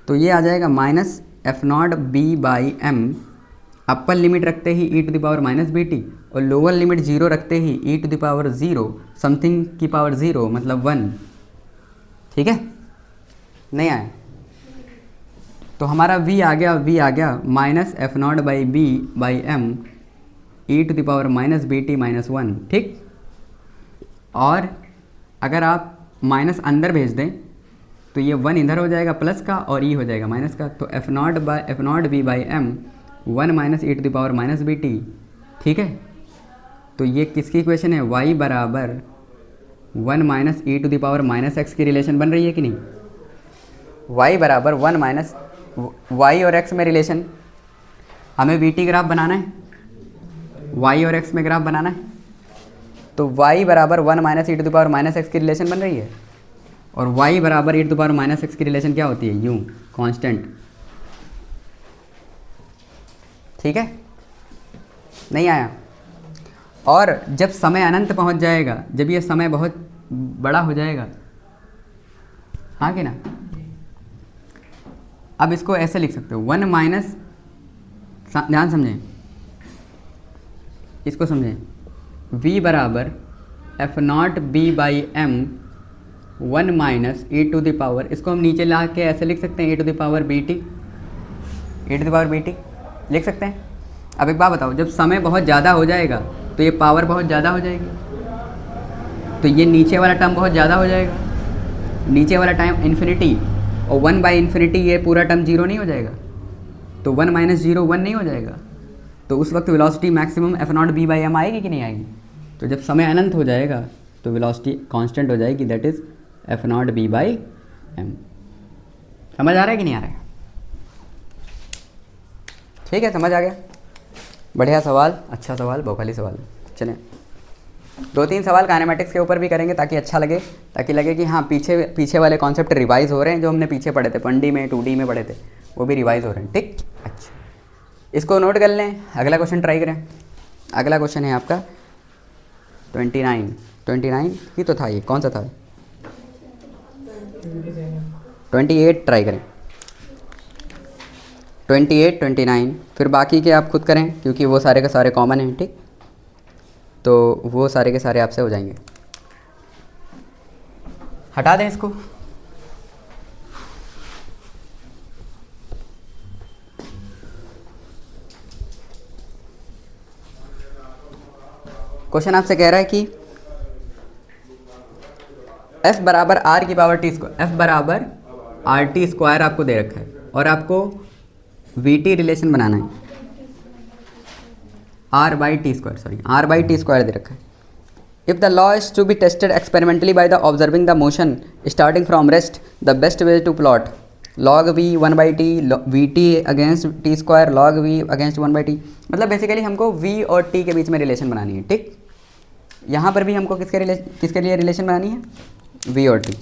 तो ये आ जाएगा minus F naught B by M, upper limit रखते ही E to the power minus B T, और लोअर लिमिट 0 रखते ही E to the power 0 something की पावर 0 मतलब 1। ठीक है, नहीं आया? तो हमारा v आ गया minus F not by B by M E to the power minus B T minus 1। ठीक, और अगर आप माइनस अंदर भेज दें तो ये 1 इधर हो जाएगा प्लस का, और ई हो जाएगा माइनस का। तो F naught B by M 1 minus E to the power minus B T. ठीक है, तो ये किसकी इक्वेशन है? y बराबर 1 minus E to the power minus X की रिलेशन बन रही है कि नहीं? y बराबर 1 माइनस y और x में रिलेशन, हमें वी टी ग्राफ बनाना है, y और x में ग्राफ बनाना है, तो y बराबर 1 minus E to the power minus X की रिलेशन बन रही है, और y बराबर E to the power minus X की रिलेशन क्या होती है? यूँ कांस्टेंट। ठीक है, नहीं आया? और जब समय अनंत पहुंच जाएगा, जब ये समय बहुत बड़ा हो जाएगा, हाँ कि ना, अब इसको ऐसे लिख सकते हो 1 माइनस, ध्यान समझें, इसको समझें, v बराबर F naught B by M 1 minus E to the power, इसको हम नीचे ला के ऐसे लिख सकते हैं E to the power B T, E to the power B T लिख सकते हैं। अब एक बात बताओ, जब समय बहुत ज़्यादा हो जाएगा तो ये पावर बहुत ज़्यादा हो जाएगी, तो ये नीचे वाला टर्म बहुत ज़्यादा हो जाएगा, नीचे वाला टाइम इन्फिनिटी, और 1 बाई इन्फिनिटी ये पूरा टर्म 0 नहीं हो जाएगा, तो 1 माइनस 0 1 नहीं हो जाएगा, तो उस वक्त velocity maximum F naught B by M आएगी कि नहीं आएगी? तो जब समय अनंत हो जाएगा तो वेलोसिटी कांस्टेंट हो जाएगी, that is F naught B by M. समझ आ रहा है कि नहीं आ रहा है? ठीक है, समझ आ गया, बढ़िया सवाल, अच्छा सवाल, भोपाली सवाल। चलें 2-3 सवाल काइनेमेटिक्स के ऊपर भी करेंगे ताकि अच्छा लगे, ताकि लगे कि हाँ पीछे वाले कॉन्सेप्ट रिवाइज हो रहे हैं, जो हमने पीछे पढ़े थे 1D में 2D में पढ़े थे वो भी रिवाइज हो रहे हैं। ठीक, अच्छा, इसको नोट कर लें, अगला क्वेश्चन ट्राई करें। अगला क्वेश्चन है आपका 29 ही तो था, ये कौन सा था? 28 ट्राई करें, 28 29, फिर बाकी के आप खुद करें क्योंकि वो सारे के सारे कॉमन हैं। ठीक, तो वो सारे के सारे आपसे हो जाएंगे। हटा दें इसको, क्वेश्चन आपसे कह रहा है कि f बराबर r की पावर t स्क्वायर, f बराबर आर टी स्क्वायर आपको दे रखा है और आपको वी टी रिलेशन बनाना है, R by T square, sorry R by T square दे रखा है। If the law is to be tested experimentally by the observing the motion starting from rest, the best way to plot log v 1 by T, V T against T square, log v against 1 by T. मतलब basically हमको v और t के बीच में relation बनानी है, ठीक। यहाँ पर भी हमको किसके लिए रिलेशन बनानी है, v और t।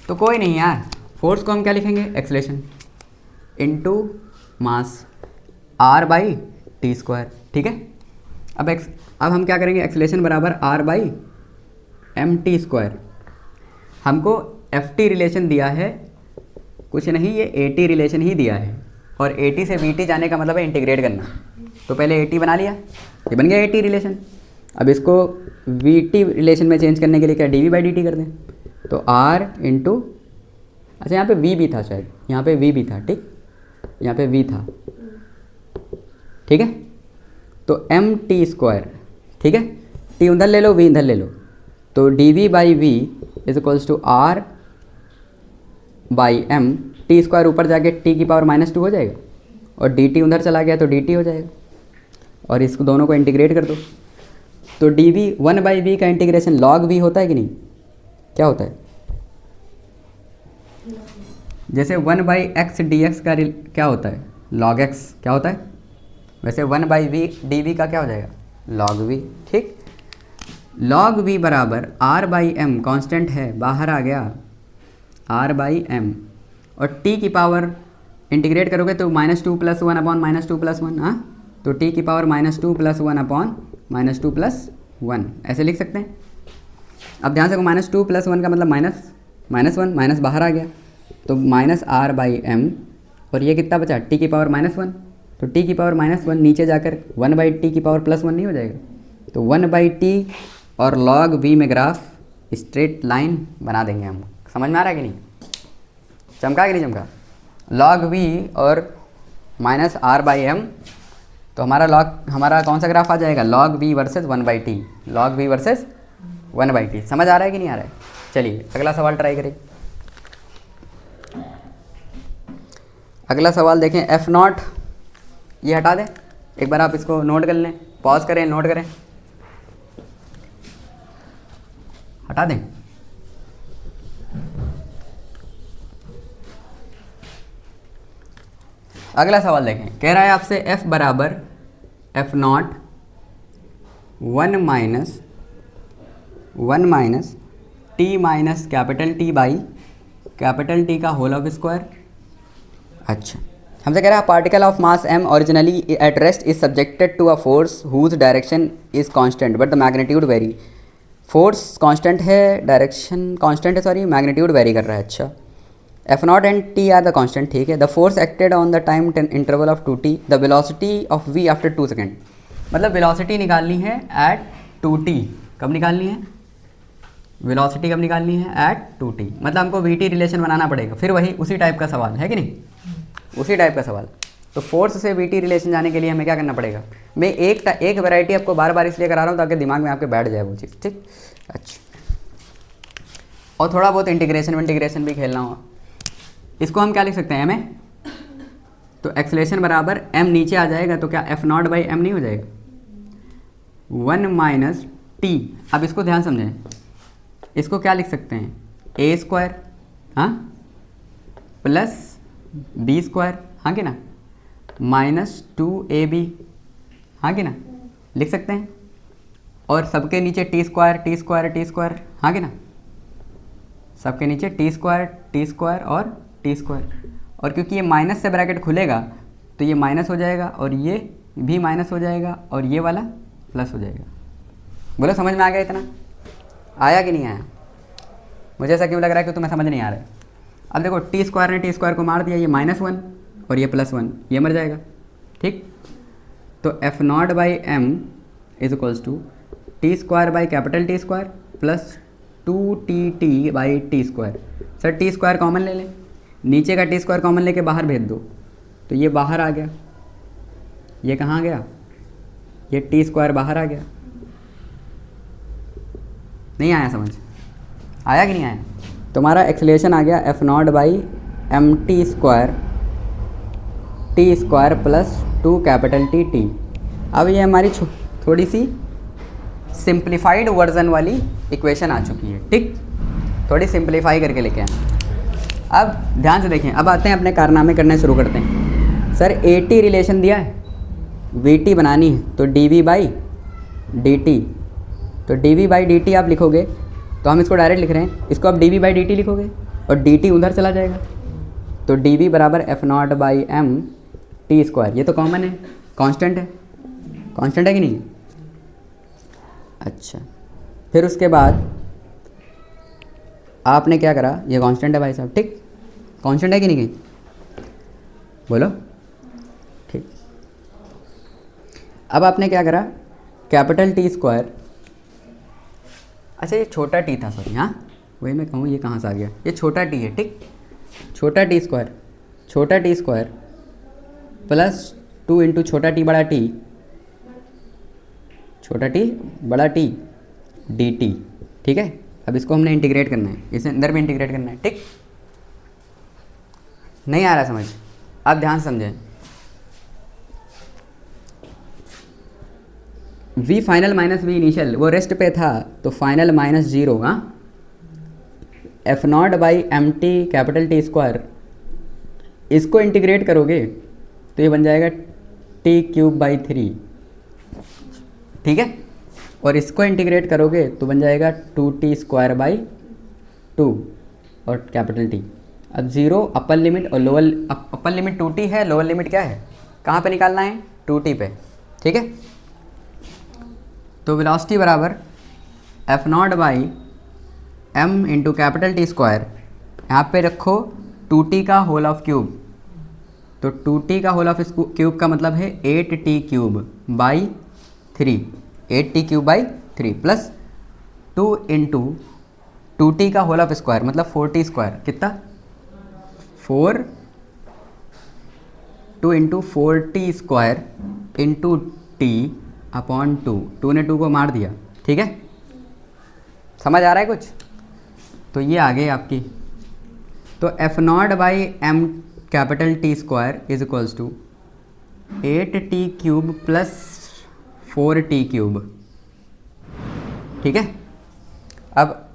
तो कोई नहीं यार, फोर्स को हम क्या लिखेंगे, acceleration into mass r by T square, ठीक है। अब हम क्या करेंगे, एक्सेलरेशन बराबर r by M T square. हमको एफ टी रिलेशन दिया है, कुछ नहीं ये ए टी रिलेशन ही दिया है, और ए टी से वी टी जाने का मतलब है इंटीग्रेट करना। तो पहले ए टी बना लिया, ये बन गया ए टी रिलेशन। अब इसको वी टी रिलेशन में चेंज करने के लिए क्या D we by D T कर दें, तो आर इंटू, अच्छा यहाँ पे वी भी था शायद, यहाँ पे वी भी था, ठीक, यहाँ पे वी था, ठीक है। तो एम टी स्क्वायर, ठीक है, टी उधर ले लो, वी इधर ले लो, तो D we by V is equals to R by M, T square ऊपर जाके टी की पावर -2 हो जाएगा, और डी टी उधर चला गया तो डी टी हो जाएगा, और इसको दोनों को इंटीग्रेट कर दो। तो डी वी 1 बाई वी का इंटीग्रेशन लॉग वी होता है कि नहीं, क्या होता है, जैसे 1 बाई एक्स डी एक्स का क्या होता है, लॉग एक्स क्या होता है, वैसे 1 बाई वी डी वी का क्या हो जाएगा, लॉग वी, ठीक। लॉग वी बराबर आर बाई एम, कॉन्स्टेंट है बाहर आ गया, आर बाई एम, और टी की पावर इंटीग्रेट करोगे तो -2 + 1 अपॉन -2 + 1, हाँ, तो टी की पावर -2 + 1 अपॉन -2 + 1 ऐसे लिख सकते हैं। अब ध्यान से -2 + 1 का मतलब -1, माइनस बाहर आ गया, तो -r बाई एम, और ये कितना बचा, टी की पावर -1, तो टी की पावर -1 नीचे जाकर 1 बाई टी की पावर +1 नहीं हो जाएगा, तो 1 बाई टी और log v में ग्राफ स्ट्रेट लाइन बना देंगे हम। समझ में आ रहा है कि नहीं, चमका कि नहीं चमका, log v और -r बाई एम, तो हमारा कौन सा ग्राफ आ जाएगा, log v versus 1 by T, log v versus 1 by T. समझ आ रहा है कि नहीं आ रहा है। चलिए अगला सवाल ट्राई करें। अगला सवाल देखें, f0, ये हटा दें, एक बार आप इसको नोट कर लें, पॉज करें, नोट करें, हटा दें। अगला सवाल देखें, कह रहा है आपसे f बराबर f0 1 minus t minus capital T by capital T का होल ऑफ स्क्वायर। अच्छा, हमसे कह रहा है particle of mass m originally at rest is subjected to a force whose direction is constant but the magnitude vary. Force constant है, direction constant है, sorry magnitude vary कर रहा है। अच्छा, f0 and t are the constant, ठीक है। The force acted on the time interval of 2t, the velocity of v after 2 second. मतलब velocity निकालनी है एट 2t, कब निकालनी है, वेलोसिटी कब निकालनी है, एट 2t। मतलब हमको vt रिलेशन बनाना पड़ेगा, फिर वही उसी टाइप का सवाल है कि नहीं, उसी टाइप का सवाल। तो फोर्स से vt रिलेशन जाने के लिए हमें क्या करना पड़ेगा, मैं एक वैरायटी आपको बार बार इसलिए करा रहा हूँ ताकि दिमाग में आपके बैठ जाए वो चीज़, ठीक। अच्छा, और थोड़ा बहुत इंटीग्रेशन भी खेलना हो। इसको हम क्या लिख सकते हैं, m, तो एक्सेलरेशन बराबर m नीचे आ जाएगा, तो क्या f0 बाई m नहीं हो जाएगा, 1 माइनस t। अब इसको ध्यान समझें, इसको क्या लिख सकते हैं, a स्क्वायर, हाँ, प्लस b स्क्वायर, हाँ कि ना, -2ab, हाँ कि ना, लिख सकते हैं। और सबके नीचे t स्क्वायर, हाँ कि ना, सबके नीचे t स्क्वायर और t स्क्वायर। और क्योंकि ये माइनस से ब्रैकेट खुलेगा तो ये माइनस हो जाएगा, और ये भी माइनस हो जाएगा, और ये वाला प्लस हो जाएगा। बोलो समझ में आ गया, इतना आया कि नहीं आया, मुझे ऐसा क्यों लग रहा है कि तुम्हें समझ नहीं आ रहा है। अब देखो t स्क्वायर ने t स्क्वायर को मार दिया, ये -1 और ये +1, ये मर जाएगा, ठीक। तो f0 by m is equals to t square by capital T square plus 2tt by T square. Sir t square common ले लें, नीचे का टी स्क्वायर कॉमन लेके बाहर भेज दो, तो ये बाहर आ गया, ये कहाँ गया, ये टी स्क्वायर बाहर आ गया। नहीं आया समझ, आया कि नहीं आया? तुम्हारा एक्सेलरेशन आ गया f not by M T square plus 2 capital T t. अब ये हमारी थोड़ी सी सिंप्लीफाइड वर्जन वाली इक्वेशन आ चुकी है, ठीक। थोड़ी सिंप्लीफाई करके लेके आए। अब ध्यान से देखें, अब आते हैं अपने कारनामे करने शुरू करते हैं। सर ए टी रिलेशन दिया है, वी टी बनानी है, तो D we by D T, तो D we by D T आप लिखोगे तो हम इसको डायरेक्ट लिख रहे हैं, इसको आप d we by D t लिखोगे और डी टी उधर चला जाएगा, तो डी वी बराबर F not by M T square. ये तो कॉमन है, कांस्टेंट है, कांस्टेंट है कि नहीं? अच्छा, फिर उसके बाद आपने क्या करा, ये कांस्टेंट है भाई साहब, ठीक, कांस्टेंट है कि नहीं? बोलो, ठीक। अब आपने क्या करा, कैपिटल टी स्क्वायर, अच्छा ये छोटा टी था, सॉरी, हाँ वही मैं कहूँ, ये कहाँ से आ गया, ये छोटा टी है, ठीक, छोटा टी स्क्वायर प्लस 2 इंटू छोटा टी बड़ा टी डी टी, ठीक है। अब इसको हमने इंटीग्रेट करना है, इसे अंदर भी इंटीग्रेट करना है, ठीक। नहीं आ रहा समझ? अब ध्यान से समझें, v final minus v initial वो रेस्ट पे था, तो फाइनल माइनस 0, हाँ, f not by M t capital T square, इसको इंटीग्रेट करोगे तो ये बन जाएगा टी क्यूब बाई 3, ठीक है, और इसको इंटीग्रेट करोगे तो बन जाएगा 2t स्क्वायर बाई 2 और कैपिटल टी। अब 0 अपर लिमिट और लोअर, अपर लिमिट 2t है, लोअर लिमिट क्या है, कहाँ पे निकालना है, 2t पे, ठीक है। तो वेलोसिटी बराबर F not by m into capital T square, यहाँ पे रखो 2t का होल ऑफ क्यूब, तो 2t का होल ऑफ क्यूब का मतलब है 8t cube by 3, 8t cube by 3 plus 2 into 2t का होल ऑफ स्क्वायर मतलब 4t स्क्वायर, कितना 4, 2 into 4t square into t upon 2 ने 2 को मार दिया, ठीक है, समझ आ रहा है कुछ? तो ये आ गई आपकी, तो F not by m capital T square is equals to 8t cube plus 4t cube, ठीक है। अब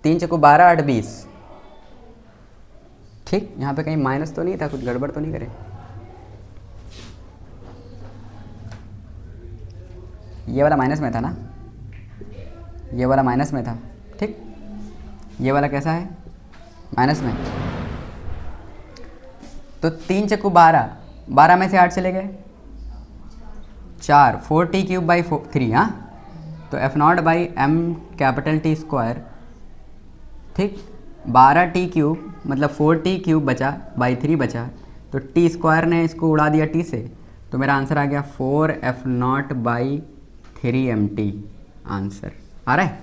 3 चौको 12 8 20, ठीक, यहाँ पे कहीं माइनस तो नहीं था, कुछ गड़बड़ तो नहीं करे? ये वाला माइनस में था ना, ये वाला माइनस में था, ठीक, ये वाला कैसा है, माइनस में, तो 3 चक्कू 12, 12 में से 8 चले गए, 4, 4t क्यूब बाई 3, हाँ, तो F not by m capital T square, ठीक, 12t क्यूब मतलब 4t क्यूब बचा बाई 3 बचा, तो t स्क्वायर ने इसको उड़ा दिया t से, तो मेरा आंसर आ गया 4 F not by 3 mt। Answer आ रहा है?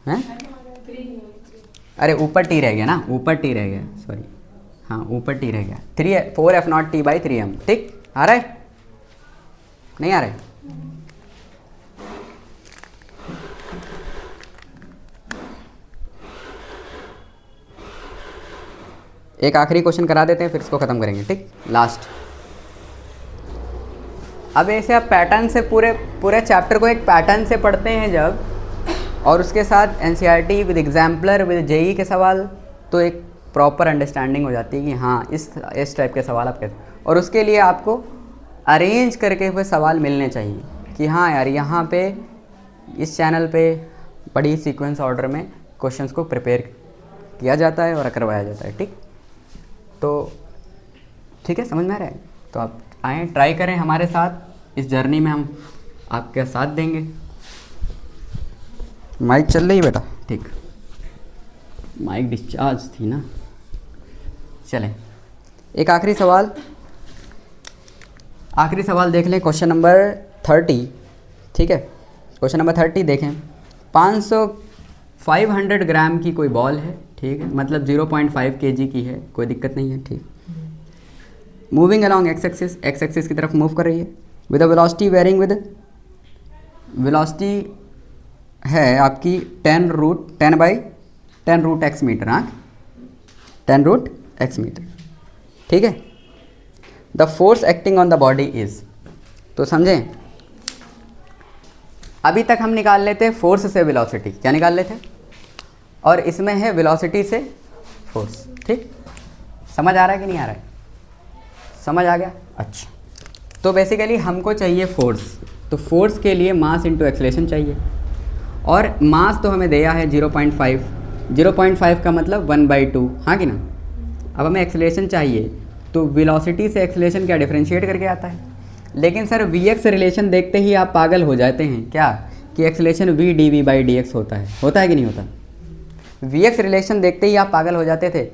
हैं? अरे ऊपर टी रह गया ना, ऊपर टी रह गया, सॉरी, हाँ ऊपर टी रह गया, 4 F not T by 3 m, ठीक, आ रहा है? नहीं आ रहा है? एक आखिरी क्वेश्चन करा देते हैं, फिर इसको ख़त्म करेंगे, ठीक, लास्ट। अब ऐसे आप पैटर्न से पूरे चैप्टर को एक पैटर्न से पढ़ते हैं जब, और उसके साथ NCERT with exemplar with JEE के सवाल, तो एक प्रॉपर अंडरस्टैंडिंग हो जाती है कि हाँ इस टाइप के सवाल आप कहते हैं, और उसके लिए आपको अरेंज करके हुए सवाल मिलने चाहिए कि हाँ यार यहाँ पे इस चैनल पे बड़ी सीक्वेंस ऑर्डर में क्वेश्चंस को प्रिपेयर किया जाता है और करवाया जाता है, ठीक। तो ठीक है, समझ में आ रहा है? तो आप आएँ, ट्राई करें हमारे साथ, इस जर्नी में हम आपके साथ देंगे। माइक चल रही है बेटा? ठीक, माइक डिस्चार्ज थी ना। चलें, एक आखिरी सवाल देख लें, क्वेश्चन नंबर 30, ठीक है। क्वेश्चन नंबर 30 देखें, 500 ग्राम की कोई बॉल है, ठीक है, मतलब 0.5 kg की है, कोई दिक्कत नहीं है, ठीक। मूविंग अलॉन्ग एक्स एक्सिस की तरफ मूव कर रही है with a velocity varying with velocity है आपकी 10√10/10√x मीटर। हाँ, 10√x मीटर। ठीक है। The force acting on the body is, तो समझें, अभी तक हम निकाल लेते फोर्स से वेलोसिटी, क्या निकाल लेते, और इसमें है वेलोसिटी से फोर्स। ठीक, समझ आ रहा है कि नहीं आ रहा है? समझ आ गया? अच्छा, तो बेसिकली हमको चाहिए फोर्स, तो फोर्स के लिए मास इंटू एक्सेलरेशन चाहिए, और मास तो हमें दिया है 0.5, 0.5 का मतलब 1/2, हाँ कि ना। अब हमें एक्सेलरेशन चाहिए, तो वेलोसिटी से एक्सेलरेशन क्या डिफरेंशिएट करके आता है। लेकिन सर वीएक्स रिलेशन देखते ही आप पागल हो जाते हैं क्या, कि एक्सेलरेशन v dv/dx होता है कि नहीं होता। वीएक्स रिलेशन देखते ही आप पागल हो जाते थे।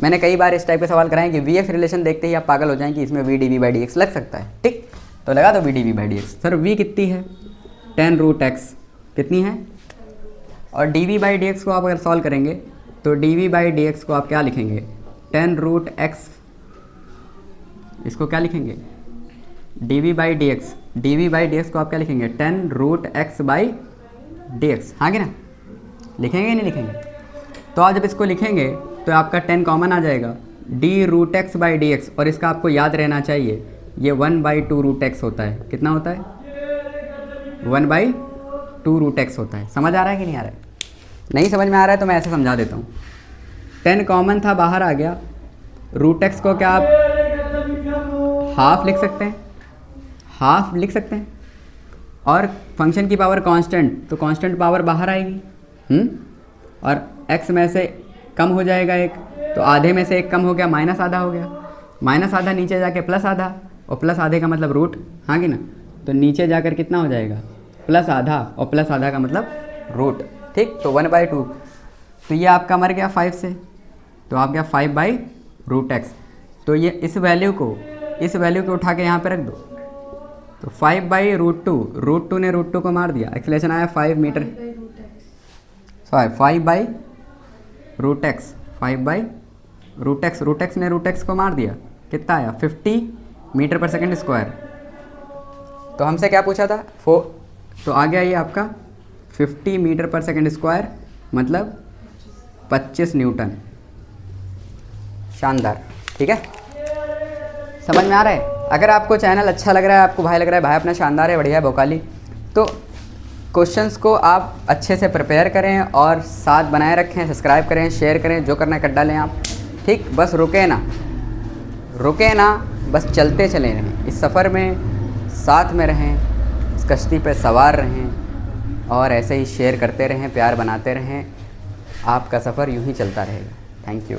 मैंने कई बार इस टाइप के सवाल कराए कि वीएक्स रिलेशन देखते ही आप पागल हो जाएं कि इसमें v dv/dx लग सकता है। ठीक, तो लगा दो v dv/dx। सर v कितनी है, 10√x कितनी है, और dv/dx को आप अगर सॉल्व करेंगे तो dv/dx को आप क्या लिखेंगे, 10√x, इसको क्या लिखेंगे, dv/dx को आप क्या लिखेंगे, 10√x/dx, हाँ कि ना, लिखेंगे नहीं लिखेंगे। तो आप जब इसको लिखेंगे तो आपका 10 कॉमन आ जाएगा, d√x/dx, और इसका आपको याद रहना चाहिए ये 1/2√x होता है। कितना होता है, 1/2√x होता है। समझ आ रहा है कि नहीं आ रहा है? नहीं समझ में आ रहा है तो मैं ऐसे समझा देता हूँ। 10 कॉमन था, बाहर आ गया, √x को क्या आप हाफ लिख सकते हैं, हाफ लिख सकते हैं, और फंक्शन की पावर कांस्टेंट, तो कांस्टेंट पावर बाहर आएगी, और x में से कम हो जाएगा एक, तो आधे में से एक कम हो गया, माइनस आधा हो गया, माइनस आधा नीचे जाके प्लस आधा, और प्लस आधे का मतलब रूट, हाँ कि ना, तो नीचे जाकर कितना हो जाएगा, प्लस आधा, और प्लस आधा का मतलब रूट। ठीक, तो 1/2, तो ये आपका मर गया 5 से, तो आप गया 5/√x। तो ये इस वैल्यू को उठा के यहाँ पे रख दो, तो 5/√2, √2 ने √2 को मार दिया, एक्सेलरेशन आया 5 मीटर, 5/√x, 5/√x, √x ने √x को मार दिया, कितना आया, 50 मीटर पर सेकंड स्क्वायर। तो हमसे क्या पूछा था, तो आ गया ये आपका 50 मीटर पर सेकंड स्क्वायर, मतलब 25 न्यूटन। शानदार, ठीक है, समझ में आ रहा है। अगर आपको चैनल अच्छा लग रहा है, आपको भाई लग रहा है भाई अपना शानदार है, बढ़िया है, भोकाली, तो क्वेश्चंस को आप अच्छे से प्रिपेयर करें और साथ बनाए रखें, सब्सक्राइब करें, शेयर करें, जो करना है कर डालें आप। ठीक, बस रुके ना, बस चलते चले रहें, इस सफ़र में साथ में रहें, इस कश्ती पे सवार रहें, और ऐसे ही शेयर करते रहें, प्यार बनाते रहें, आपका सफ़र यूं ही चलता रहेगा। Thank you.